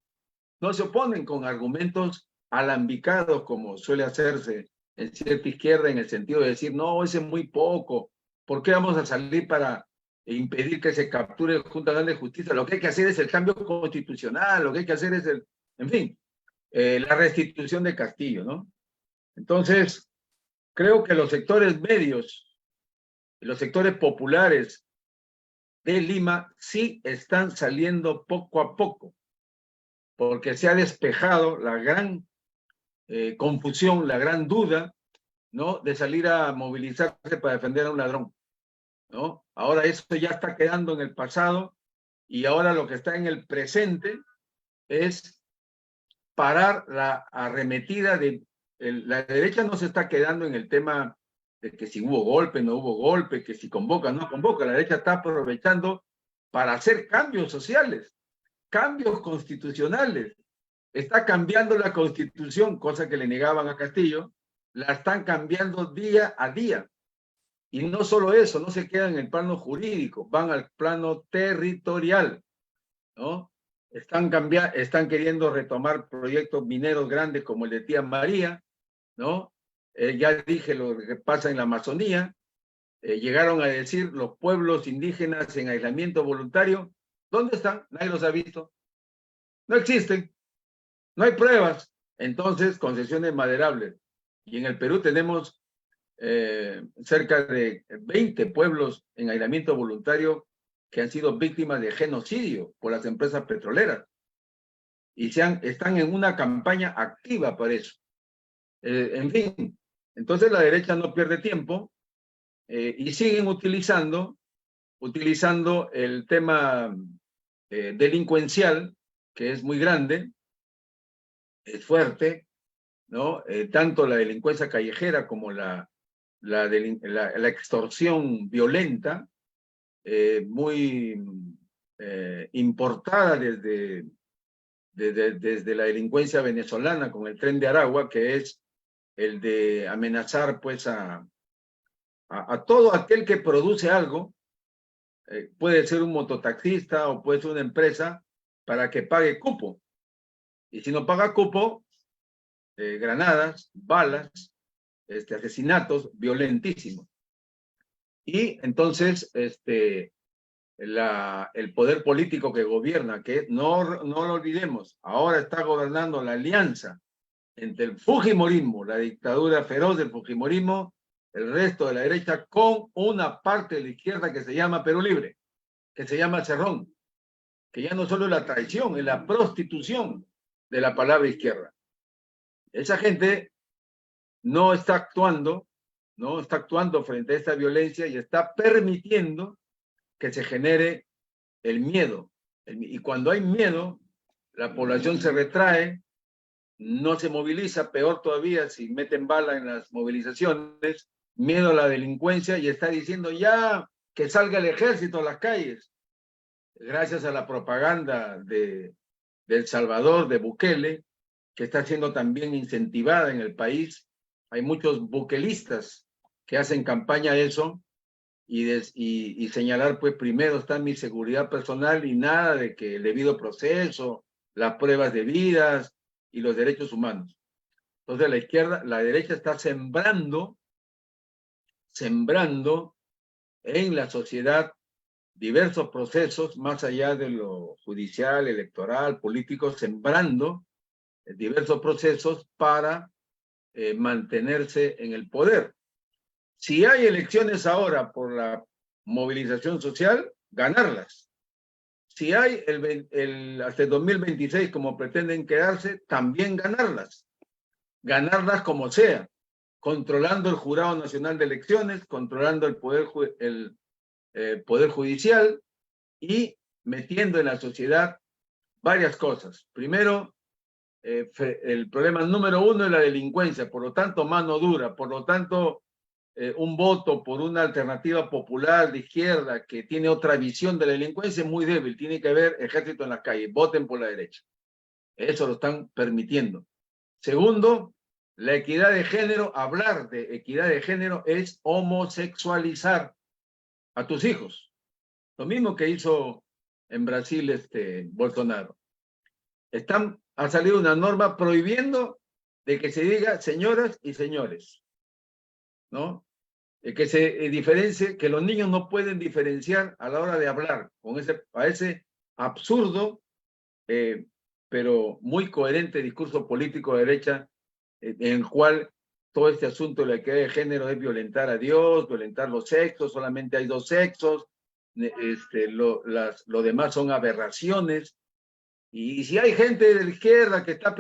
No se oponen con argumentos alambicados, como suele hacerse en cierta izquierda, en el sentido de decir, no, ese es muy poco, ¿por qué vamos a salir para impedir que se capture la Junta Nacional de Justicia? Lo que hay que hacer es el cambio constitucional, lo que hay que hacer es en fin, la restitución de Castillo, ¿no? Entonces, creo que los sectores medios, los sectores populares de Lima sí están saliendo poco a poco, porque se ha despejado la gran confusión, la gran duda, ¿no?, de salir a movilizarse para defender a un ladrón, ¿no? Ahora eso ya está quedando en el pasado y ahora lo que está en el presente es parar la arremetida de... la derecha no se está quedando en el tema de que si hubo golpe, no hubo golpe, que si convoca, no convoca. La derecha está aprovechando para hacer cambios sociales, cambios constitucionales. Está cambiando la Constitución, cosa que le negaban a Castillo, la están cambiando día a día. Y no solo eso, no se quedan en el plano jurídico, van al plano territorial, ¿no? Están queriendo retomar proyectos mineros grandes como el de Tía María, ¿no? Ya dije lo que pasa en la Amazonía. Llegaron a decir los pueblos indígenas en aislamiento voluntario. ¿Dónde están? Nadie los ha visto. No existen. No hay pruebas. Entonces, concesiones maderables. Y en el Perú tenemos cerca de 20 pueblos en aislamiento voluntario que han sido víctimas de genocidio por las empresas petroleras. Y están en una campaña activa para eso. En fin, entonces la derecha no pierde tiempo y siguen utilizando el tema delincuencial, que es muy grande, es fuerte, ¿no? Tanto la delincuencia callejera como la extorsión violenta, muy importada desde la delincuencia venezolana con el Tren de Aragua, que es el de amenazar pues a todo aquel que produce algo, puede ser un mototaxista o puede ser una empresa, para que pague cupo. Y si no paga cupo, granadas, balas, asesinatos violentísimos. Y entonces el poder político que gobierna, que no lo olvidemos, ahora está gobernando la alianza entre el fujimorismo, la dictadura feroz del fujimorismo, el resto de la derecha, con una parte de la izquierda que se llama Perú Libre, que se llama Cerrón, que ya no solo es la traición, es la prostitución de la palabra izquierda. Esa gente no está actuando frente a esta violencia y está permitiendo que se genere el miedo. Y cuando hay miedo, la población se retrae, no se moviliza, peor todavía si meten bala en las movilizaciones, miedo a la delincuencia, y está diciendo ya que salga el ejército a las calles. Gracias a la propaganda de El Salvador, de Bukele, que está siendo también incentivada en el país. Hay muchos bukelistas que hacen campaña a eso y señalar, pues primero está mi seguridad personal y nada de que el debido proceso, las pruebas debidas y los derechos humanos. Entonces la derecha está sembrando en la sociedad diversos procesos, más allá de lo judicial, electoral, político, sembrando diversos procesos para mantenerse en el poder. Si hay elecciones ahora por la movilización social, ganarlas. Si hay hasta el 2026, como pretenden quedarse, también ganarlas. Ganarlas como sea, controlando el Jurado Nacional de Elecciones, controlando el Poder Judicial y metiendo en la sociedad varias cosas. Primero, el problema número uno es la delincuencia, por lo tanto, mano dura, por lo tanto, un voto por una alternativa popular de izquierda que tiene otra visión de la delincuencia es muy débil. Tiene que haber ejército en las calles, voten por la derecha. Eso lo están permitiendo. Segundo, la equidad de género. Hablar de equidad de género es homosexualizar a tus hijos. Lo mismo que hizo en Brasil Bolsonaro. Ha salido una norma prohibiendo de que se diga señoras y señores, ¿no? Que se diferencie, que los niños no pueden diferenciar a la hora de hablar, con ese absurdo, pero muy coherente discurso político de derecha, en el cual todo este asunto de la equidad de género es violentar a Dios, violentar los sexos, solamente hay dos sexos, lo demás son aberraciones. Y si hay gente de la izquierda que está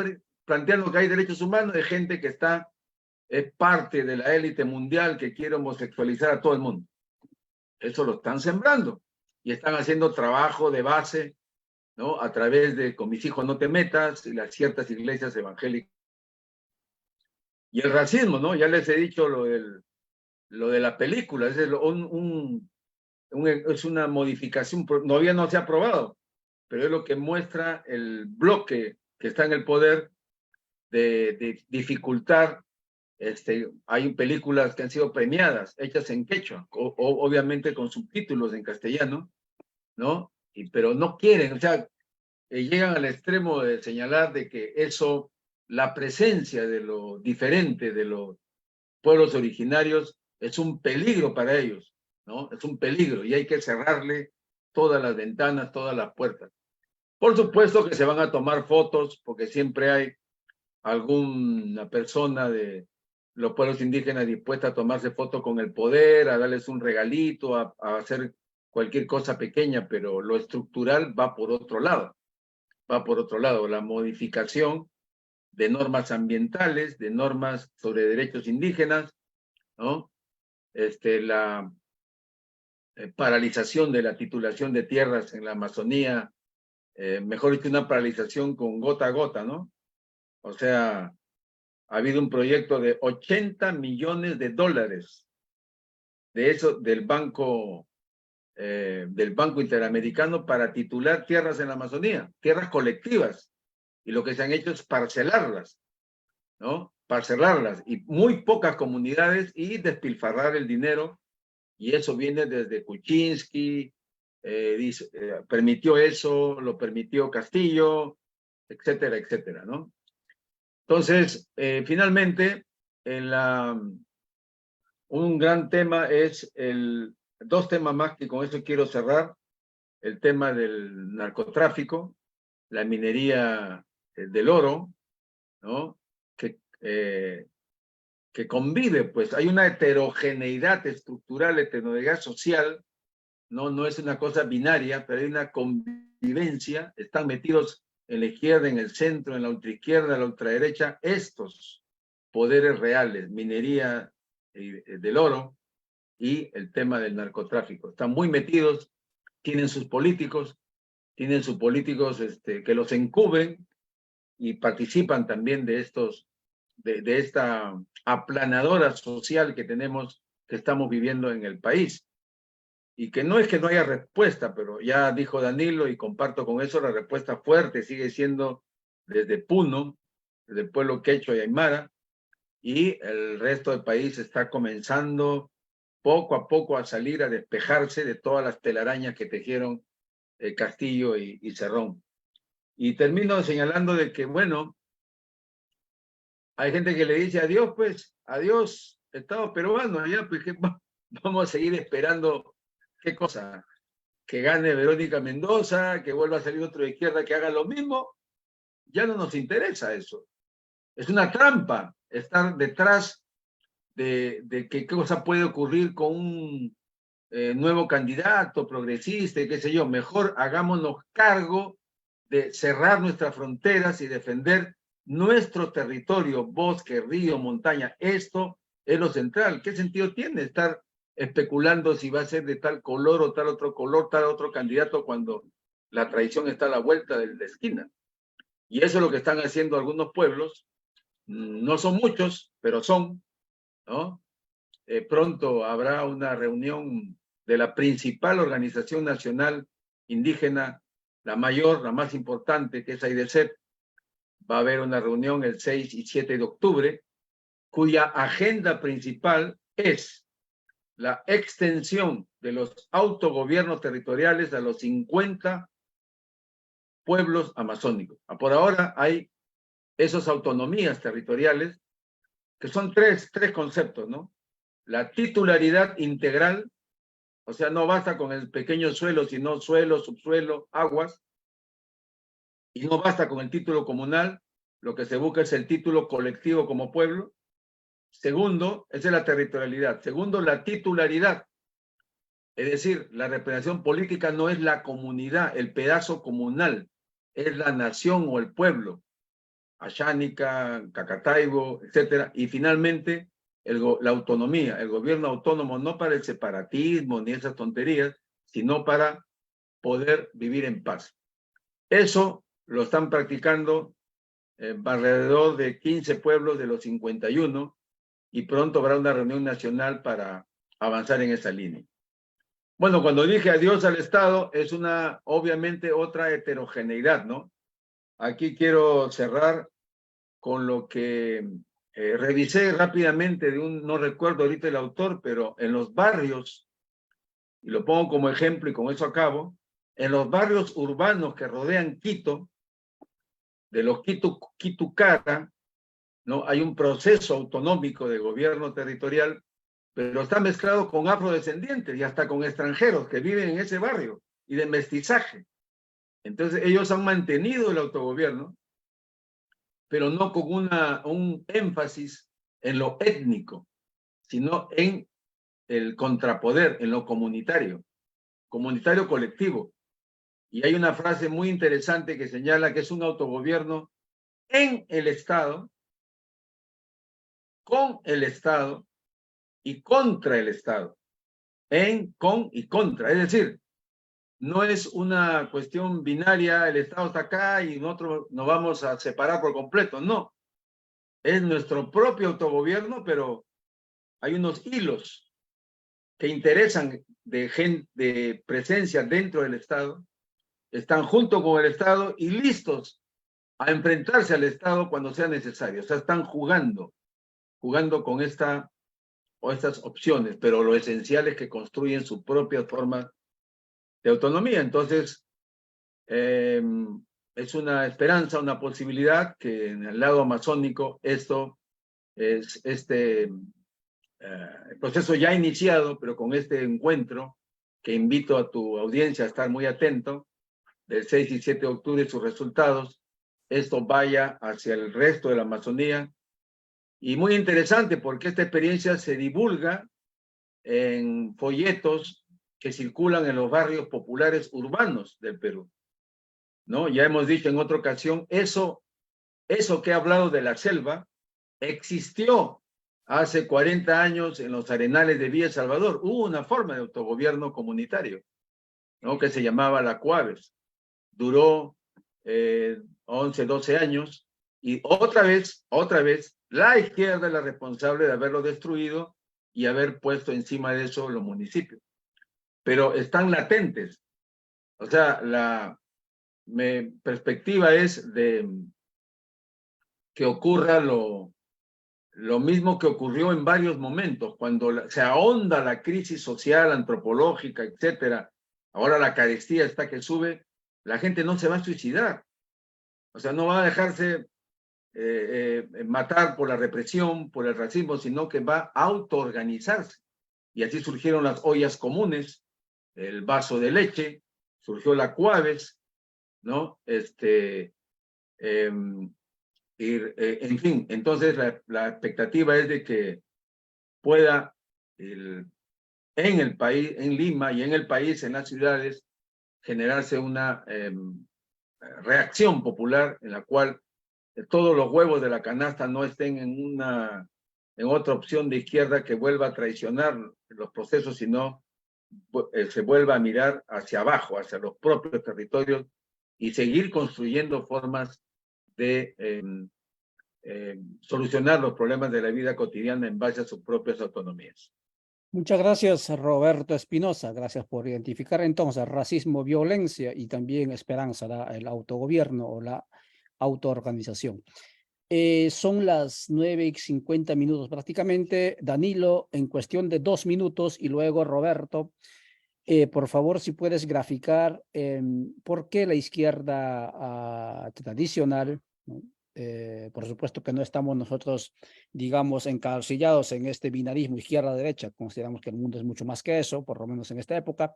planteando que hay derechos humanos, hay gente que es parte de la élite mundial que quiere homosexualizar a todo el mundo. Eso lo están sembrando y están haciendo trabajo de base, ¿no? A través de Con mis hijos no te metas y las ciertas iglesias evangélicas. Y el racismo, ¿no? Ya les he dicho lo de la película, es una modificación, todavía no se ha aprobado, pero es lo que muestra el bloque que está en el poder de dificultar. Hay películas que han sido premiadas, hechas en quechua, obviamente con subtítulos en castellano, ¿no? Pero no quieren, o sea, llegan al extremo de señalar de que eso, la presencia de lo diferente de los pueblos originarios es un peligro para ellos, ¿no? Es un peligro y hay que cerrarle todas las ventanas, todas las puertas. Por supuesto que se van a tomar fotos, porque siempre hay alguna persona de los pueblos indígenas dispuesta a tomarse fotos con el poder, a darles un regalito, a hacer cualquier cosa pequeña, pero lo estructural va por otro lado. Va por otro lado, la modificación de normas ambientales, de normas sobre derechos indígenas, ¿no? La paralización de la titulación de tierras en la Amazonía, mejor dicho, una paralización con gota a gota, ¿no? O sea, ha habido un proyecto de 80 millones de dólares de eso, del Banco Interamericano para titular tierras en la Amazonía, tierras colectivas. Y lo que se han hecho es parcelarlas, ¿no? Parcelarlas. Y muy pocas comunidades y despilfarrar el dinero. Y eso viene desde Kuczynski, permitió eso, lo permitió Castillo, etcétera, etcétera, ¿no? Entonces, finalmente, un gran tema es dos temas más que con eso quiero cerrar: el tema del narcotráfico, la minería del oro, ¿no? Que convive, pues hay una heterogeneidad estructural, heterogeneidad social, no es una cosa binaria, pero hay una convivencia, están metidos en la izquierda, en el centro, en la ultraizquierda, en la ultraderecha, estos poderes reales, minería del oro y el tema del narcotráfico. Están muy metidos, tienen sus políticos que los encubren y participan también de esta aplanadora social que estamos viviendo en el país. Y que no es que no haya respuesta, pero ya dijo Danilo, y comparto con eso, la respuesta fuerte sigue siendo desde Puno, desde el pueblo quechua y aymara, y el resto del país está comenzando poco a poco a salir, a despejarse de todas las telarañas que tejieron Castillo y Cerrón. Y termino señalando de que, bueno, hay gente que le dice adiós, pues, adiós, Estado peruano, ya, pues, vamos a seguir esperando. ¿Qué cosa? que gane Verónica Mendoza, que vuelva a salir otro de izquierda que haga lo mismo, ya no nos interesa eso. Es una trampa estar detrás de qué cosa puede ocurrir con un nuevo candidato progresista y qué sé yo. Mejor hagámonos cargo de cerrar nuestras fronteras y defender nuestro territorio, bosque, río, montaña. Esto es lo central. ¿Qué sentido tiene estar especulando si va a ser de tal color o tal otro candidato cuando la traición está a la vuelta de la esquina? Y eso es lo que están haciendo algunos pueblos. No son muchos, pero son, ¿no? Pronto habrá una reunión de la principal organización nacional indígena, la mayor, la más importante, que es AIDESEP. Va a haber una reunión el 6 y 7 de octubre, cuya agenda principal es la extensión de los autogobiernos territoriales a los 50 pueblos amazónicos. Por ahora hay esas autonomías territoriales, que son tres conceptos, ¿no? La titularidad integral, o sea, no basta con el pequeño suelo, sino suelo, subsuelo, aguas, y no basta con el título comunal, lo que se busca es el título colectivo como pueblo. Segundo, esa es la territorialidad. Segundo, la titularidad, es decir, la representación política no es la comunidad, el pedazo comunal, es la nación o el pueblo, Ashánica, Cacataibo, etcétera. Y finalmente, la autonomía, el gobierno autónomo, no para el separatismo ni esas tonterías, sino para poder vivir en paz. Eso lo están practicando alrededor de 15 pueblos de los 51 y pronto habrá una reunión nacional para avanzar en esa línea. Bueno, cuando dije adiós al Estado, es obviamente otra heterogeneidad, ¿no? Aquí quiero cerrar con lo que revisé rápidamente no recuerdo ahorita el autor, pero en los barrios, y lo pongo como ejemplo y con eso acabo, en los barrios urbanos que rodean Quito, de los Quitucara, ¿no? Hay un proceso autonómico de gobierno territorial, pero está mezclado con afrodescendientes y hasta con extranjeros que viven en ese barrio y de mestizaje. Entonces ellos han mantenido el autogobierno, pero no con un énfasis en lo étnico, sino en el contrapoder, en lo comunitario colectivo. Y hay una frase muy interesante que señala que es un autogobierno en el Estado, con el Estado y contra el Estado. Con y contra. Es decir, no es una cuestión binaria, el Estado está acá y nosotros nos vamos a separar por completo. No. Es nuestro propio autogobierno, pero hay unos hilos que interesan de presencia dentro del Estado, están junto con el Estado y listos a enfrentarse al Estado cuando sea necesario. O sea, están jugando con estas opciones, pero lo esencial es que construyen su propia forma de autonomía. Entonces, es una esperanza, una posibilidad que en el lado amazónico el proceso ya iniciado, pero con este encuentro, que invito a tu audiencia a estar muy atento, del 6 y 7 de octubre, sus resultados, esto vaya hacia el resto de la Amazonía. Y muy interesante porque esta experiencia se divulga en folletos que circulan en los barrios populares urbanos del Perú, ¿no? Ya hemos dicho en otra ocasión, eso que he hablado de la selva existió hace 40 años en los arenales de Villa Salvador. Hubo una forma de autogobierno comunitario, ¿no? Que se llamaba la Coaves. Duró 11, 12 años y otra vez, la izquierda es la responsable de haberlo destruido y haber puesto encima de eso los municipios. Pero están latentes. O sea, mi perspectiva es de que ocurra lo mismo que ocurrió en varios momentos, cuando se ahonda la crisis social, antropológica, etcétera. Ahora la carestía está que sube, la gente no se va a suicidar. O sea, no va a dejarse matar por la represión, por el racismo, sino que va a autoorganizarse. Y así surgieron las ollas comunes, el vaso de leche, surgió la Cuaves, ¿no? En fin, entonces la expectativa es de que pueda en el país, en Lima y en el país, en las ciudades, generarse una reacción popular en la cual todos los huevos de la canasta no estén en otra opción de izquierda que vuelva a traicionar los procesos, sino se vuelva a mirar hacia abajo, hacia los propios territorios y seguir construyendo formas de solucionar los problemas de la vida cotidiana en base a sus propias autonomías. Muchas gracias, Roberto Espinosa. Gracias por identificar entonces racismo, violencia y también esperanza, el autogobierno o la autoorganización. Son las 9:50 prácticamente. Danilo, en cuestión de 2 minutos, y luego Roberto, por favor, si puedes graficar por qué la izquierda tradicional, ¿no? Por supuesto que no estamos nosotros, digamos, encarcillados en este binarismo izquierda-derecha. Consideramos que el mundo es mucho más que eso, por lo menos en esta época.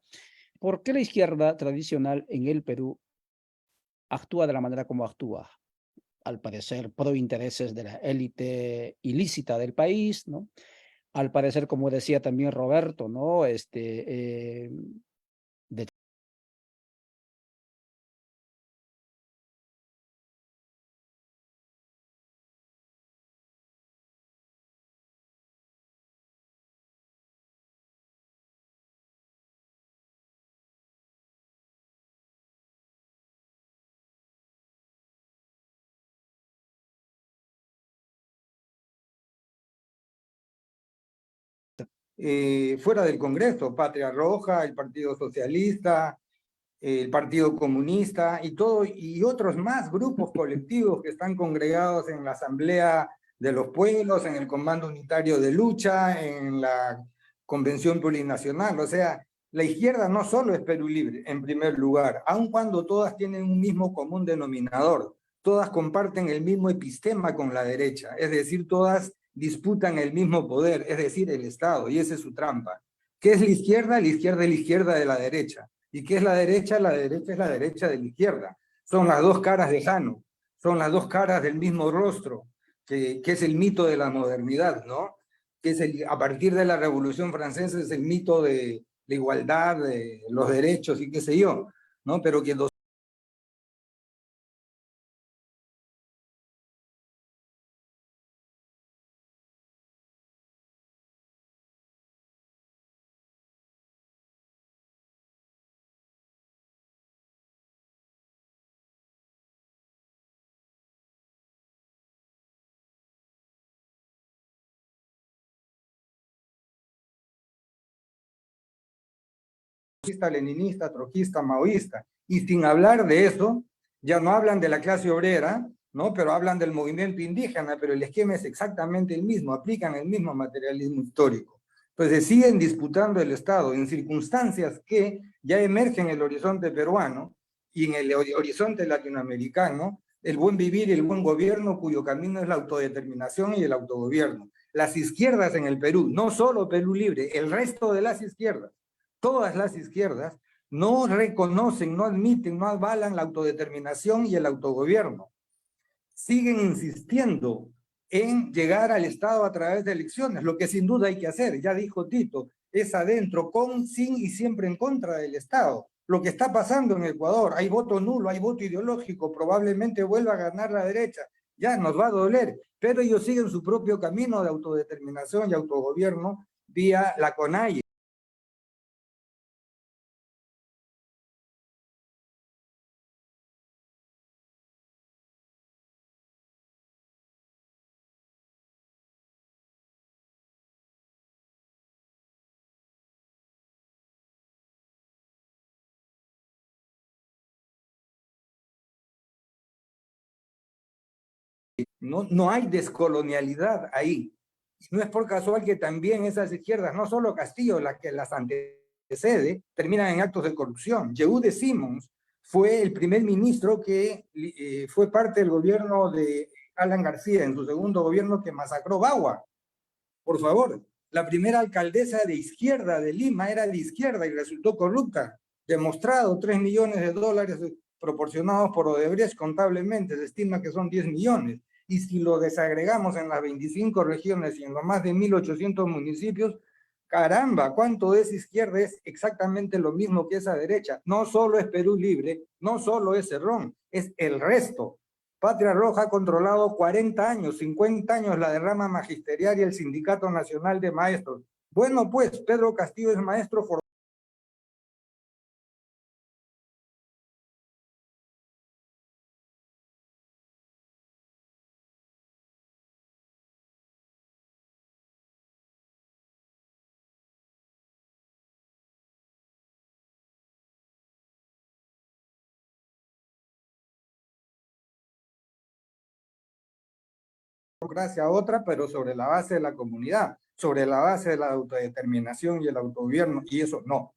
¿Por qué la izquierda tradicional en el Perú actúa de la manera como actúa? Al parecer, pro intereses de la élite ilícita del país, ¿no? Al parecer, como decía también Roberto, ¿no? Fuera del Congreso, Patria Roja, el Partido Socialista, el Partido Comunista y otros más grupos colectivos que están congregados en la Asamblea de los Pueblos, en el Comando Unitario de Lucha, en la Convención Plurinacional. O sea, la izquierda no solo es Perú Libre, en primer lugar, aun cuando todas tienen un mismo común denominador, todas comparten el mismo epistema con la derecha, es decir, todas disputan el mismo poder, es decir, el Estado, y esa es su trampa. ¿Qué es la izquierda? La izquierda es la izquierda de la derecha. ¿Y qué es la derecha? La derecha es la derecha de la izquierda. Son las dos caras de Jano, son las dos caras del mismo rostro, que es el mito de la modernidad, ¿no? Que es a partir de la Revolución Francesa es el mito de la igualdad, de los derechos y qué sé yo, ¿no? Pero que los leninista, trotskista, maoísta, y sin hablar de eso, ya no hablan de la clase obrera, ¿no? Pero hablan del movimiento indígena, pero el esquema es exactamente el mismo, aplican el mismo materialismo histórico. Entonces siguen disputando el Estado en circunstancias que ya emergen en el horizonte peruano y en el horizonte latinoamericano, el buen vivir y el buen gobierno, cuyo camino es la autodeterminación y el autogobierno. Las izquierdas en el Perú, no solo Perú Libre, el resto de las izquierdas, todas las izquierdas, no reconocen, no admiten, no avalan la autodeterminación y el autogobierno. Siguen insistiendo en llegar al Estado a través de elecciones, lo que sin duda hay que hacer, ya dijo Tito, es adentro, con, sin y siempre en contra del Estado. Lo que está pasando en Ecuador, hay voto nulo, hay voto ideológico, probablemente vuelva a ganar la derecha, ya nos va a doler, pero ellos siguen su propio camino de autodeterminación y autogobierno vía la CONAIE. No hay descolonialidad ahí. No es por casual que también esas izquierdas, no solo Castillo, las que las antecede, terminan en actos de corrupción. Yehude Simons fue el primer ministro que fue parte del gobierno de Alan García, en su segundo gobierno, que masacró Bagua. Por favor, La primera alcaldesa de izquierda de Lima era de izquierda y resultó corrupta. Demostrado, 3 millones de dólares proporcionados por Odebrecht contablemente, se estima que son 10 millones. Y si lo desagregamos en las 25 regiones y en los más de 1.800 municipios, caramba, ¿cuánto es izquierda? Es exactamente lo mismo que esa derecha. No solo es Perú Libre, no solo es Cerrón, es el resto. Patria Roja ha controlado 40 años, 50 años la derrama magisterial y el Sindicato Nacional de Maestros. Bueno, pues, Pedro Castillo es maestro formado. Democracia otra, pero sobre la base de la comunidad, sobre la base de la autodeterminación y el autogobierno, y eso no.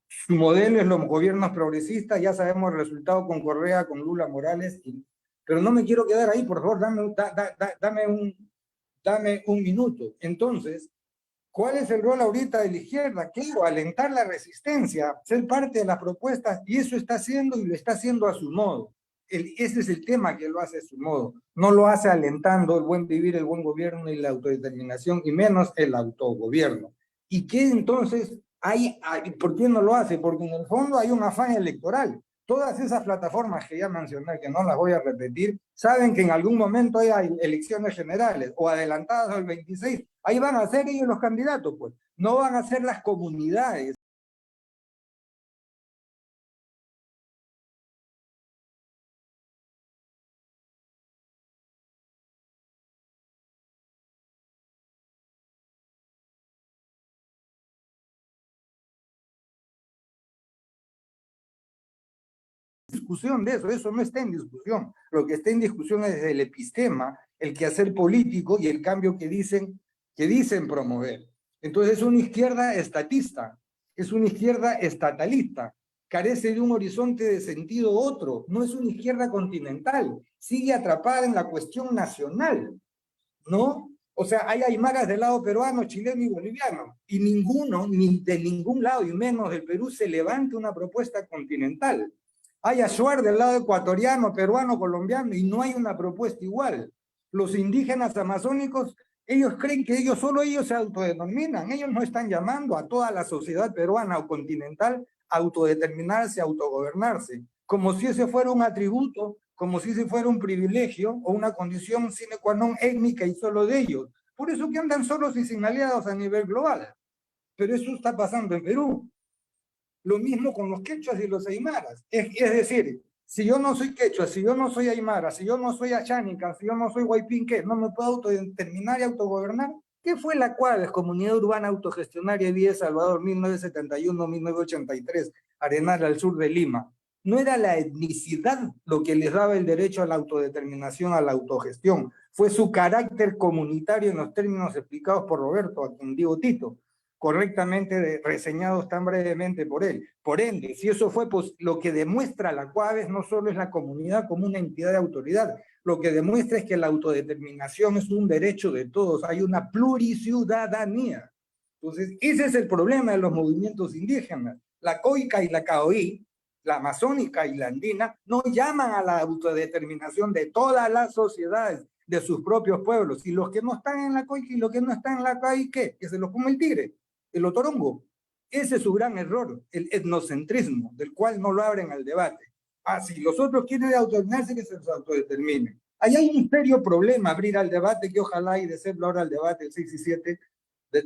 Su modelo es los gobiernos progresistas, ya sabemos el resultado con Correa, con Lula Morales, pero no me quiero quedar ahí, por favor, dame un minuto. Entonces, ¿cuál es el rol ahorita de la izquierda? Claro, alentar la resistencia, ser parte de las propuestas, y eso está haciendo y lo está haciendo a su modo. Ese es el tema que lo hace a su modo. No lo hace alentando el buen vivir, el buen gobierno y la autodeterminación, y menos el autogobierno. ¿Y qué entonces hay? ¿Por qué no lo hace? Porque en el fondo hay un afán electoral. Todas esas plataformas que ya mencioné, que no las voy a repetir, saben que en algún momento hay elecciones generales o adelantadas al 26. Ahí van a ser ellos los candidatos, pues. No van a ser las comunidades. Discusión de eso no está en discusión. Lo que está en discusión es el epistema, el quehacer político y el cambio que dicen promover. Entonces es una izquierda estatista, es una izquierda estatalista, carece de un horizonte de sentido otro, no es una izquierda continental, sigue atrapada en la cuestión nacional, ¿no? O sea, hay aymaras del lado peruano, chileno y boliviano, y ninguno, ni de ningún lado, y menos del Perú, se levanta una propuesta continental. Hay Achuar del lado ecuatoriano, peruano, colombiano, y no hay una propuesta igual. Los indígenas amazónicos, ellos creen que solo ellos se autodenominan, ellos no están llamando a toda la sociedad peruana o continental a autodeterminarse, a autogobernarse, como si ese fuera un atributo, como si ese fuera un privilegio o una condición sine qua non étnica y solo de ellos. Por eso que andan solos y sin aliados a nivel global. Pero eso está pasando en Perú. Lo mismo con los quechuas y los aymaras. Es decir, si yo no soy quechua, si yo no soy aymara, si yo no soy achánica, si yo no soy huaypinque, no me puedo autodeterminar y autogobernar. ¿Qué fue la cual Comunidad Urbana Autogestionaria Villa Salvador, 1971-1983, Arenal al sur de Lima? No era la etnicidad lo que les daba el derecho a la autodeterminación, a la autogestión. Fue su carácter comunitario en los términos explicados por Roberto, a quien digo Tito, correctamente reseñados tan brevemente por él. Por ende, si eso fue pues, lo que demuestra la COABES, no solo es la comunidad como una entidad de autoridad, lo que demuestra es que la autodeterminación es un derecho de todos, hay una pluriciudadanía. Entonces, ese es el problema de los movimientos indígenas. La COICA y la CAOI, la amazónica y la andina, no llaman a la autodeterminación de todas las sociedades, de sus propios pueblos, y los que no están en la COICA y los que no están en la CAOI, ¿qué? Que se los come el tigre, el otorongo. Ese es su gran error, el etnocentrismo, del cual no lo abren al debate. Si los otros quieren autodeterminarse, que se los autodeterminen. Ahí hay un serio problema abrir al debate, que ojalá y de serlo ahora al debate el 6 y 7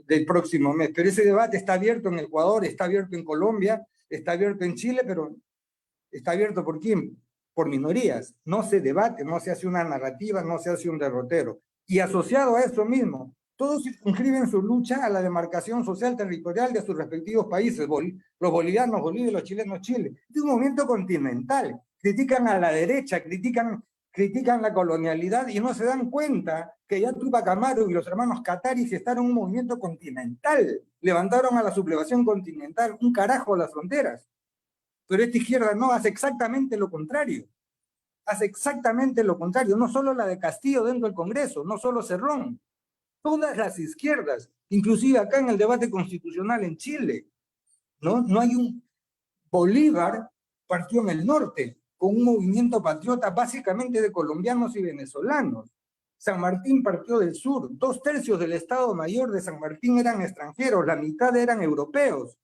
del próximo mes. Pero ese debate está abierto en Ecuador, está abierto en Colombia, está abierto en Chile, pero ¿está abierto por quién? Por minorías. No se debate, no se hace una narrativa, no se hace un derrotero. Y asociado a eso mismo, todos inscriben su lucha a la demarcación social territorial de sus respectivos países, los bolivianos, Bolivia, y los chilenos, Chile. Es un movimiento continental. Critican a la derecha, critican la colonialidad y no se dan cuenta que ya Tupac Amaru y los hermanos Qataris gestaron un movimiento continental. Levantaron a la sublevación continental, un carajo a las fronteras. Pero esta izquierda no, hace exactamente lo contrario. Hace exactamente lo contrario. No solo la de Castillo dentro del Congreso, no solo Cerrón. todas las izquierdas, inclusive acá en el debate constitucional en Chile, ¿no? No hay un Bolívar partió en el norte, con un movimiento patriota básicamente de colombianos y venezolanos. San Martín partió del sur, 2/3 del Estado Mayor de San Martín eran extranjeros, la mitad eran europeos.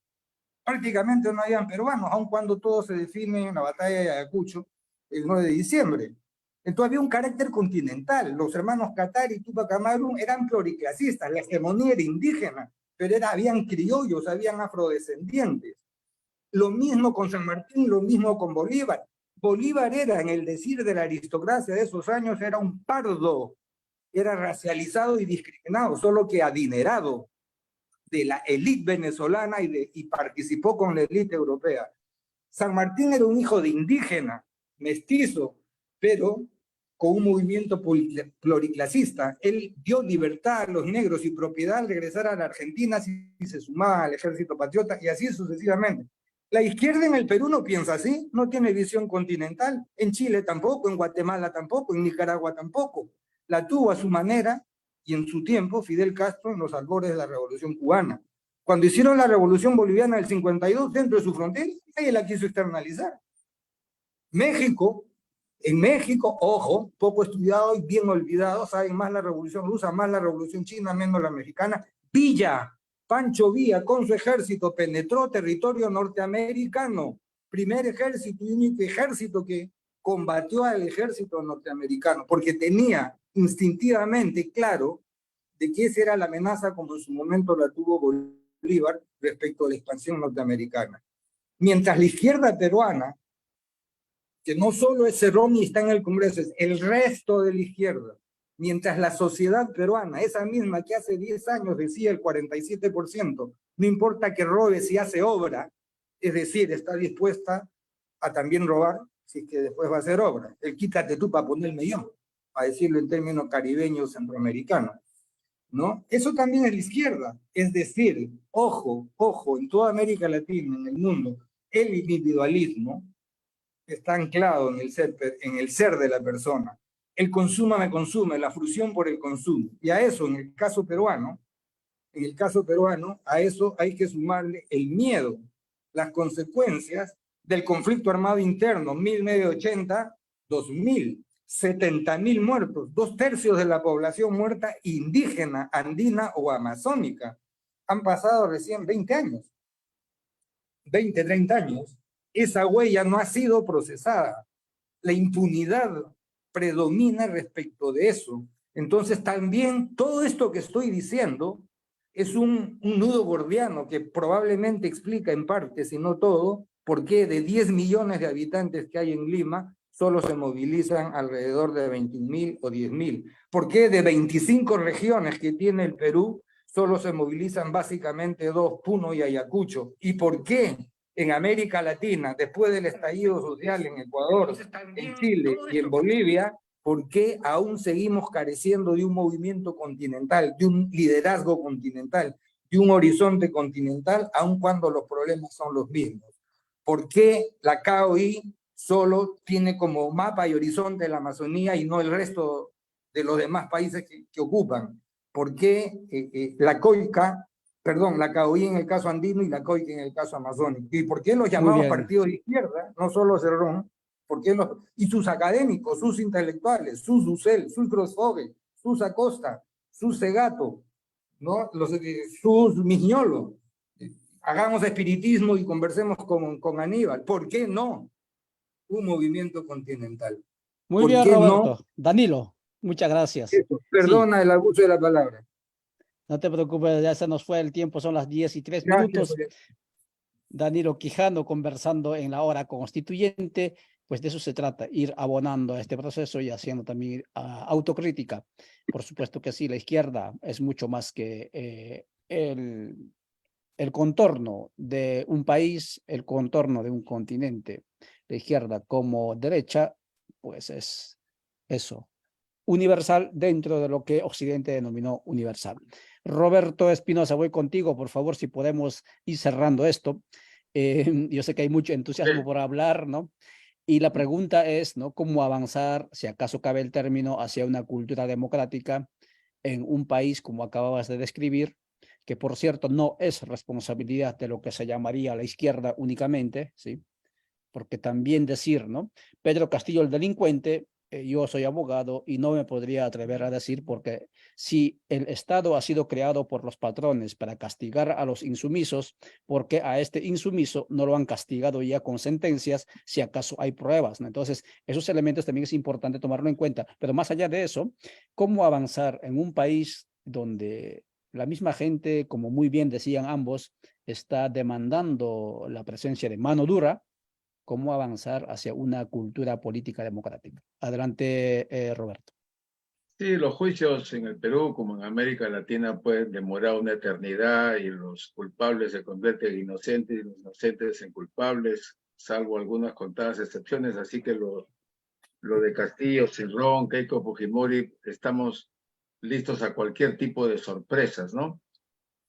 Prácticamente no habían peruanos, aun cuando todo se define en la batalla de Ayacucho el 9 de diciembre. Entonces había un carácter continental. Los hermanos Catar y Tupac Amaru eran pluriclasistas, la hegemonía era indígena, pero habían criollos, habían afrodescendientes. Lo mismo con San Martín, lo mismo con Bolívar. Bolívar era, en el decir de la aristocracia de esos años, era un pardo, era racializado y discriminado, solo que adinerado de la élite venezolana y participó con la élite europea. San Martín era un hijo de indígena, mestizo, pero con un movimiento pluriclasista. Él dio libertad a los negros y propiedad al regresar a la Argentina y se sumaban al ejército patriota y así sucesivamente. La izquierda en el Perú no piensa así, no tiene visión continental, en Chile tampoco, en Guatemala tampoco, en Nicaragua tampoco. La tuvo a su manera y en su tiempo Fidel Castro en los albores de la Revolución Cubana. Cuando hicieron la Revolución Boliviana del 52 dentro de su frontera, nadie la quiso externalizar. México, en México, ojo, poco estudiado y bien olvidado, saben más la Revolución Rusa, más la Revolución China, menos la mexicana. Pancho Villa, con su ejército, penetró territorio norteamericano. Primer ejército y único ejército que combatió al ejército norteamericano, porque tenía instintivamente claro de que esa era la amenaza como en su momento la tuvo Bolívar respecto a la expansión norteamericana. Mientras la izquierda peruana, que no solo es Cerrón y está en el Congreso, es el resto de la izquierda, mientras la sociedad peruana, esa misma que hace 10 años decía el 47%, no importa que robe si hace obra, es decir, está dispuesta a también robar si es que después va a hacer obra. El quítate tú para ponerme yo, para decirlo en términos caribeños centroamericanos, ¿no? Eso también es la izquierda, es decir, ojo, en toda América Latina, en el mundo, el individualismo está anclado en el ser de la persona. El consumo me consume, la fruición por el consumo. Y a eso, en el caso peruano, a eso hay que sumarle el miedo, las consecuencias del conflicto armado interno, 1980, 2000, 70.000 muertos, 2/3 de la población muerta indígena, andina o amazónica. Han pasado recién 20 años, 20, 30 años. Esa huella no ha sido procesada. La impunidad predomina respecto de eso. Entonces también todo esto que estoy diciendo es un nudo gordiano que probablemente explica en parte, si no todo, por qué de 10 millones de habitantes que hay en Lima, solo se movilizan alrededor de 21.000 o 10.000. ¿Por qué de 25 regiones que tiene el Perú, solo se movilizan básicamente 2, Puno y Ayacucho? ¿Y por qué en América Latina, después del estallido social en Ecuador, en Chile y en Bolivia, por qué aún seguimos careciendo de un movimiento continental, de un liderazgo continental, de un horizonte continental, aun cuando los problemas son los mismos? ¿Por qué la KOI solo tiene como mapa y horizonte la Amazonía y no el resto de los demás países que ocupan? ¿Por qué la KOI en el caso andino y la COIC en el caso amazónico? ¿Y por qué los llamamos partidos de izquierda? No solo Cerrón, y sus académicos, sus intelectuales, sus Dussel, sus Grossfogel, sus Acosta, sus Segato, ¿no? Sus Mignolo. Hagamos espiritismo y conversemos con Aníbal. ¿Por qué no un movimiento continental? Muy bien, Roberto. Danilo, muchas gracias. Perdona el abuso de la palabra. No te preocupes, ya se nos fue el tiempo, son las 10:03. Danilo Quijano conversando en la hora constituyente, pues de eso se trata, ir abonando a este proceso y haciendo también autocrítica. Por supuesto que sí, la izquierda es mucho más que el contorno de un país, el contorno de un continente. La izquierda como derecha, pues es eso, universal dentro de lo que Occidente denominó universal. Roberto Espinosa, voy contigo, por favor, si podemos ir cerrando esto. Yo sé que hay mucho entusiasmo por hablar, ¿no? Y la pregunta es, ¿no? ¿Cómo avanzar, si acaso cabe el término, hacia una cultura democrática en un país como acababas de describir, que por cierto no es responsabilidad de lo que se llamaría la izquierda únicamente, ¿sí? Porque también decir, ¿no? Pedro Castillo el delincuente, yo soy abogado y no me podría atrever a decir, porque si el Estado ha sido creado por los patrones para castigar a los insumisos, ¿por qué a este insumiso no lo han castigado ya con sentencias si acaso hay pruebas, ¿no? Entonces, esos elementos también es importante tomarlo en cuenta. Pero más allá de eso, ¿cómo avanzar en un país donde la misma gente, como muy bien decían ambos, está demandando la presencia de mano dura? ¿Cómo avanzar hacia una cultura política democrática? Adelante, Roberto. Sí, los juicios en el Perú, como en América Latina, pueden demorar una eternidad y los culpables se convierten en inocentes y los inocentes en culpables, salvo algunas contadas excepciones. Así que lo de Castillo, Cerrón, Keiko Fujimori, estamos listos a cualquier tipo de sorpresas, ¿no?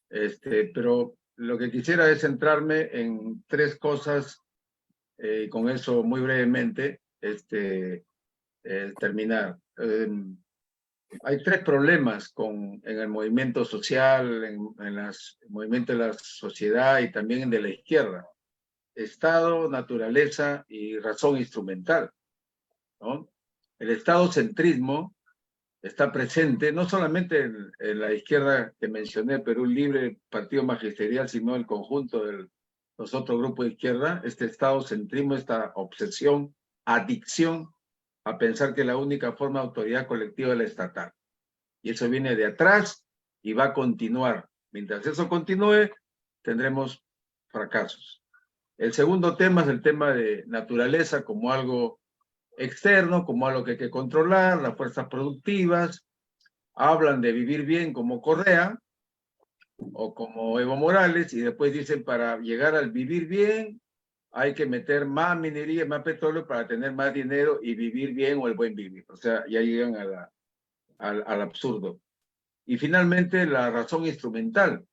Pero lo que quisiera es centrarme en tres cosas, y con eso muy brevemente terminar. Hay tres problemas en el movimiento social, en el movimiento de la sociedad y también de la izquierda. Estado, naturaleza y razón instrumental, ¿no? El estadocentrismo está presente no solamente en la izquierda que mencioné, Perú Libre, Partido Magisterial, sino el conjunto de los otros grupos de izquierda, este estadocentrismo, esta obsesión, adicción a pensar que la única forma de autoridad colectiva es la estatal. Y eso viene de atrás y va a continuar. Mientras eso continúe, tendremos fracasos. El segundo tema es el tema de naturaleza como algo externo, como algo que hay que controlar, las fuerzas productivas. Hablan de vivir bien como Correa o como Evo Morales y después dicen para llegar al vivir bien hay que meter más minería, más petróleo para tener más dinero y vivir bien o el buen vivir. O sea, ya llegan al absurdo. Y finalmente, la razón instrumental.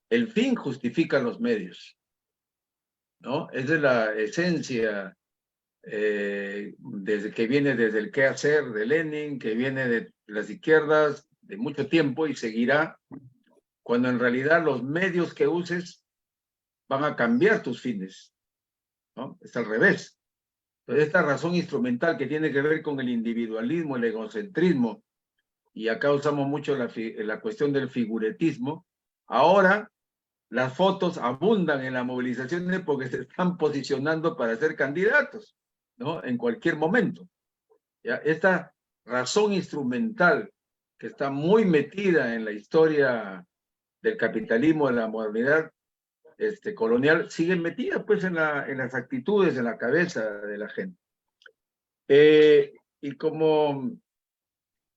El fin justifica los medios, ¿no? Esa es la esencia que viene desde el quehacer de Lenin, que viene de las izquierdas de mucho tiempo y seguirá, cuando en realidad los medios que uses van a cambiar tus fines, ¿no? Es al revés. Entonces, esta razón instrumental que tiene que ver con el individualismo, el egocentrismo, y acá usamos mucho la cuestión del figuretismo, ahora las fotos abundan en las movilizaciones porque se están posicionando para ser candidatos, ¿no? En cualquier momento. ¿Ya? Esta razón instrumental que está muy metida en la historia del capitalismo, de la modernidad colonial, sigue metida pues en las actitudes, en la cabeza de la gente. Y como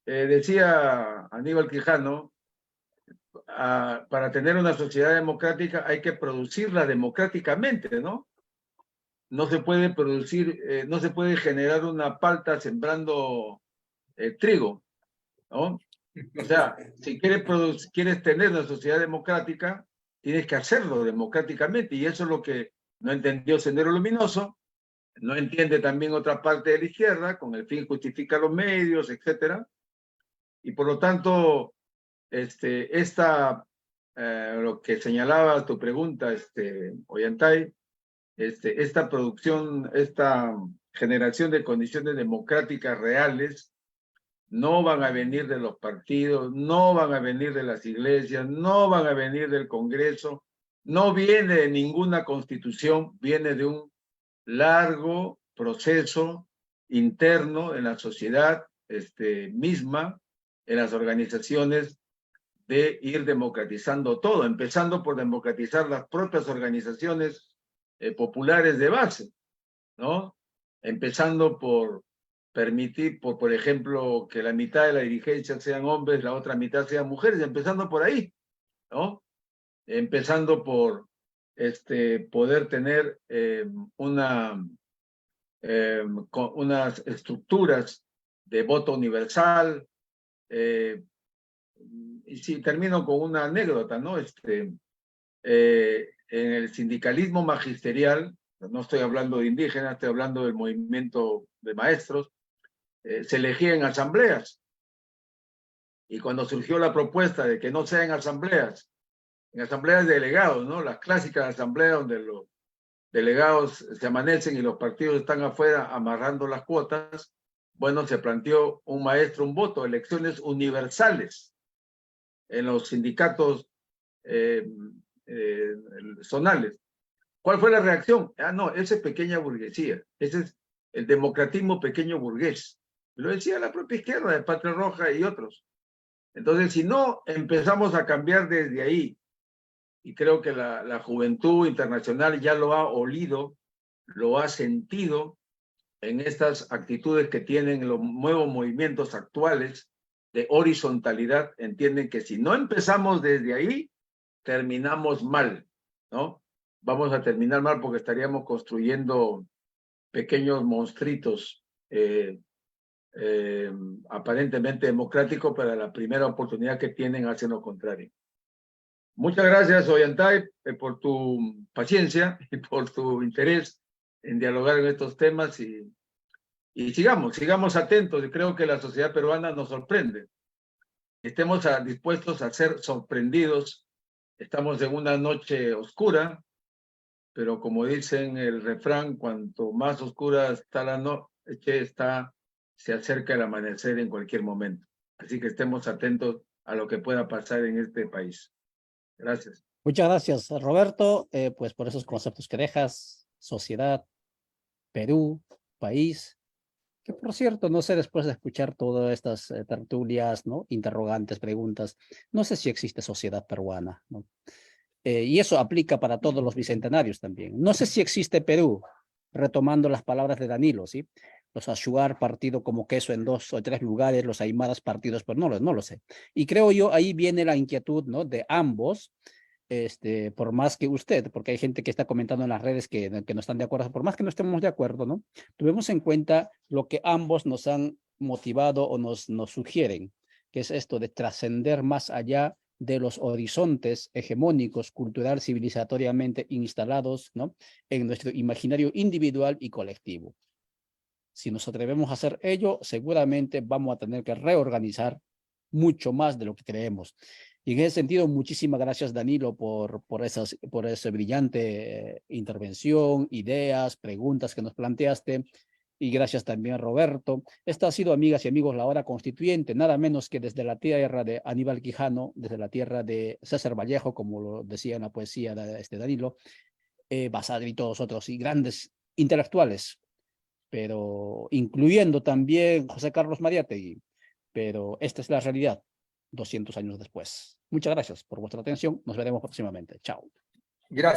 decía Aníbal Quijano, para tener una sociedad democrática hay que producirla democráticamente, ¿no? No se puede producir, no se puede generar una palta sembrando trigo, ¿no? O sea, si quieres tener una sociedad democrática, tienes que hacerlo democráticamente, y eso es lo que no entendió Sendero Luminoso, no entiende también otra parte de la izquierda, con el fin justifica los medios, etcétera, y por lo tanto, lo que señalaba tu pregunta, Ollantay, esta producción, esta generación de condiciones democráticas reales no van a venir de los partidos, no van a venir de las iglesias, no van a venir del Congreso, no viene de ninguna constitución, viene de un largo proceso interno en la sociedad misma, en las organizaciones, de ir democratizando todo, empezando por democratizar las propias organizaciones populares de base, ¿no? Empezando por permitir, por ejemplo, que la mitad de la dirigencia sean hombres, la otra mitad sean mujeres, empezando por ahí, ¿no? Empezando por poder tener unas estructuras de voto universal. Y sí, termino con una anécdota, ¿no? En el sindicalismo magisterial, no estoy hablando de indígenas, estoy hablando del movimiento de maestros, se elegía en asambleas. Y cuando surgió la propuesta de que no sea en asambleas de delegados, ¿no? Las clásicas asambleas donde los delegados se amanecen y los partidos están afuera amarrando las cuotas, bueno, se planteó un maestro, un voto, elecciones universales en los sindicatos zonales. ¿Cuál fue la reacción? Ah, no, esa es pequeña burguesía, ese es el democratismo pequeño burgués. Lo decía la propia izquierda de Patria Roja y otros. Entonces, si no empezamos a cambiar desde ahí, y creo que la juventud internacional ya lo ha olido, lo ha sentido en estas actitudes que tienen los nuevos movimientos actuales de horizontalidad, entienden que si no empezamos desde ahí, terminamos mal, ¿no? Vamos a terminar mal porque estaríamos construyendo pequeños monstruitos aparentemente democráticos, pero la primera oportunidad que tienen hacen lo contrario. Muchas gracias, Ollantay, por tu paciencia y por tu interés en dialogar en estos temas y sigamos atentos. Y creo que la sociedad peruana nos sorprende. Estemos dispuestos a ser sorprendidos. Estamos en una noche oscura, pero como dicen el refrán, cuanto más oscura está la noche, se acerca el amanecer en cualquier momento. Así que estemos atentos a lo que pueda pasar en este país. Gracias. Muchas gracias, Roberto, pues por esos conceptos que dejas, sociedad, Perú, país, que por cierto, no sé, después de escuchar todas estas tertulias, ¿no? Interrogantes, preguntas, no sé si existe sociedad peruana, ¿no? Y eso aplica para todos los bicentenarios también. No sé si existe Perú, retomando las palabras de Danilo, ¿sí? Los Achuar partido como queso en 2 o 3 lugares, los Aymaras partidos, pero no lo sé. Y creo yo, ahí viene la inquietud, ¿no? De ambos, por más que usted, porque hay gente que está comentando en las redes que no están de acuerdo, por más que no estemos de acuerdo, ¿no? Tuvimos en cuenta lo que ambos nos han motivado o nos sugieren, que es esto de trascender más allá de los horizontes hegemónicos, cultural, civilizatoriamente instalados, ¿no? En nuestro imaginario individual y colectivo. Si nos atrevemos a hacer ello, seguramente vamos a tener que reorganizar mucho más de lo que creemos. Y en ese sentido, muchísimas gracias, Danilo, por esa brillante intervención, ideas, preguntas que nos planteaste. Y gracias también, Roberto. Esta ha sido, amigas y amigos, la hora constituyente, nada menos que desde la tierra de Aníbal Quijano, desde la tierra de César Vallejo, como lo decía en la poesía de Danilo, Basadre y todos otros, y grandes intelectuales, pero incluyendo también José Carlos Mariátegui. Pero esta es la realidad 200 años después. Muchas gracias por vuestra atención. Nos veremos próximamente. Chao. Gracias.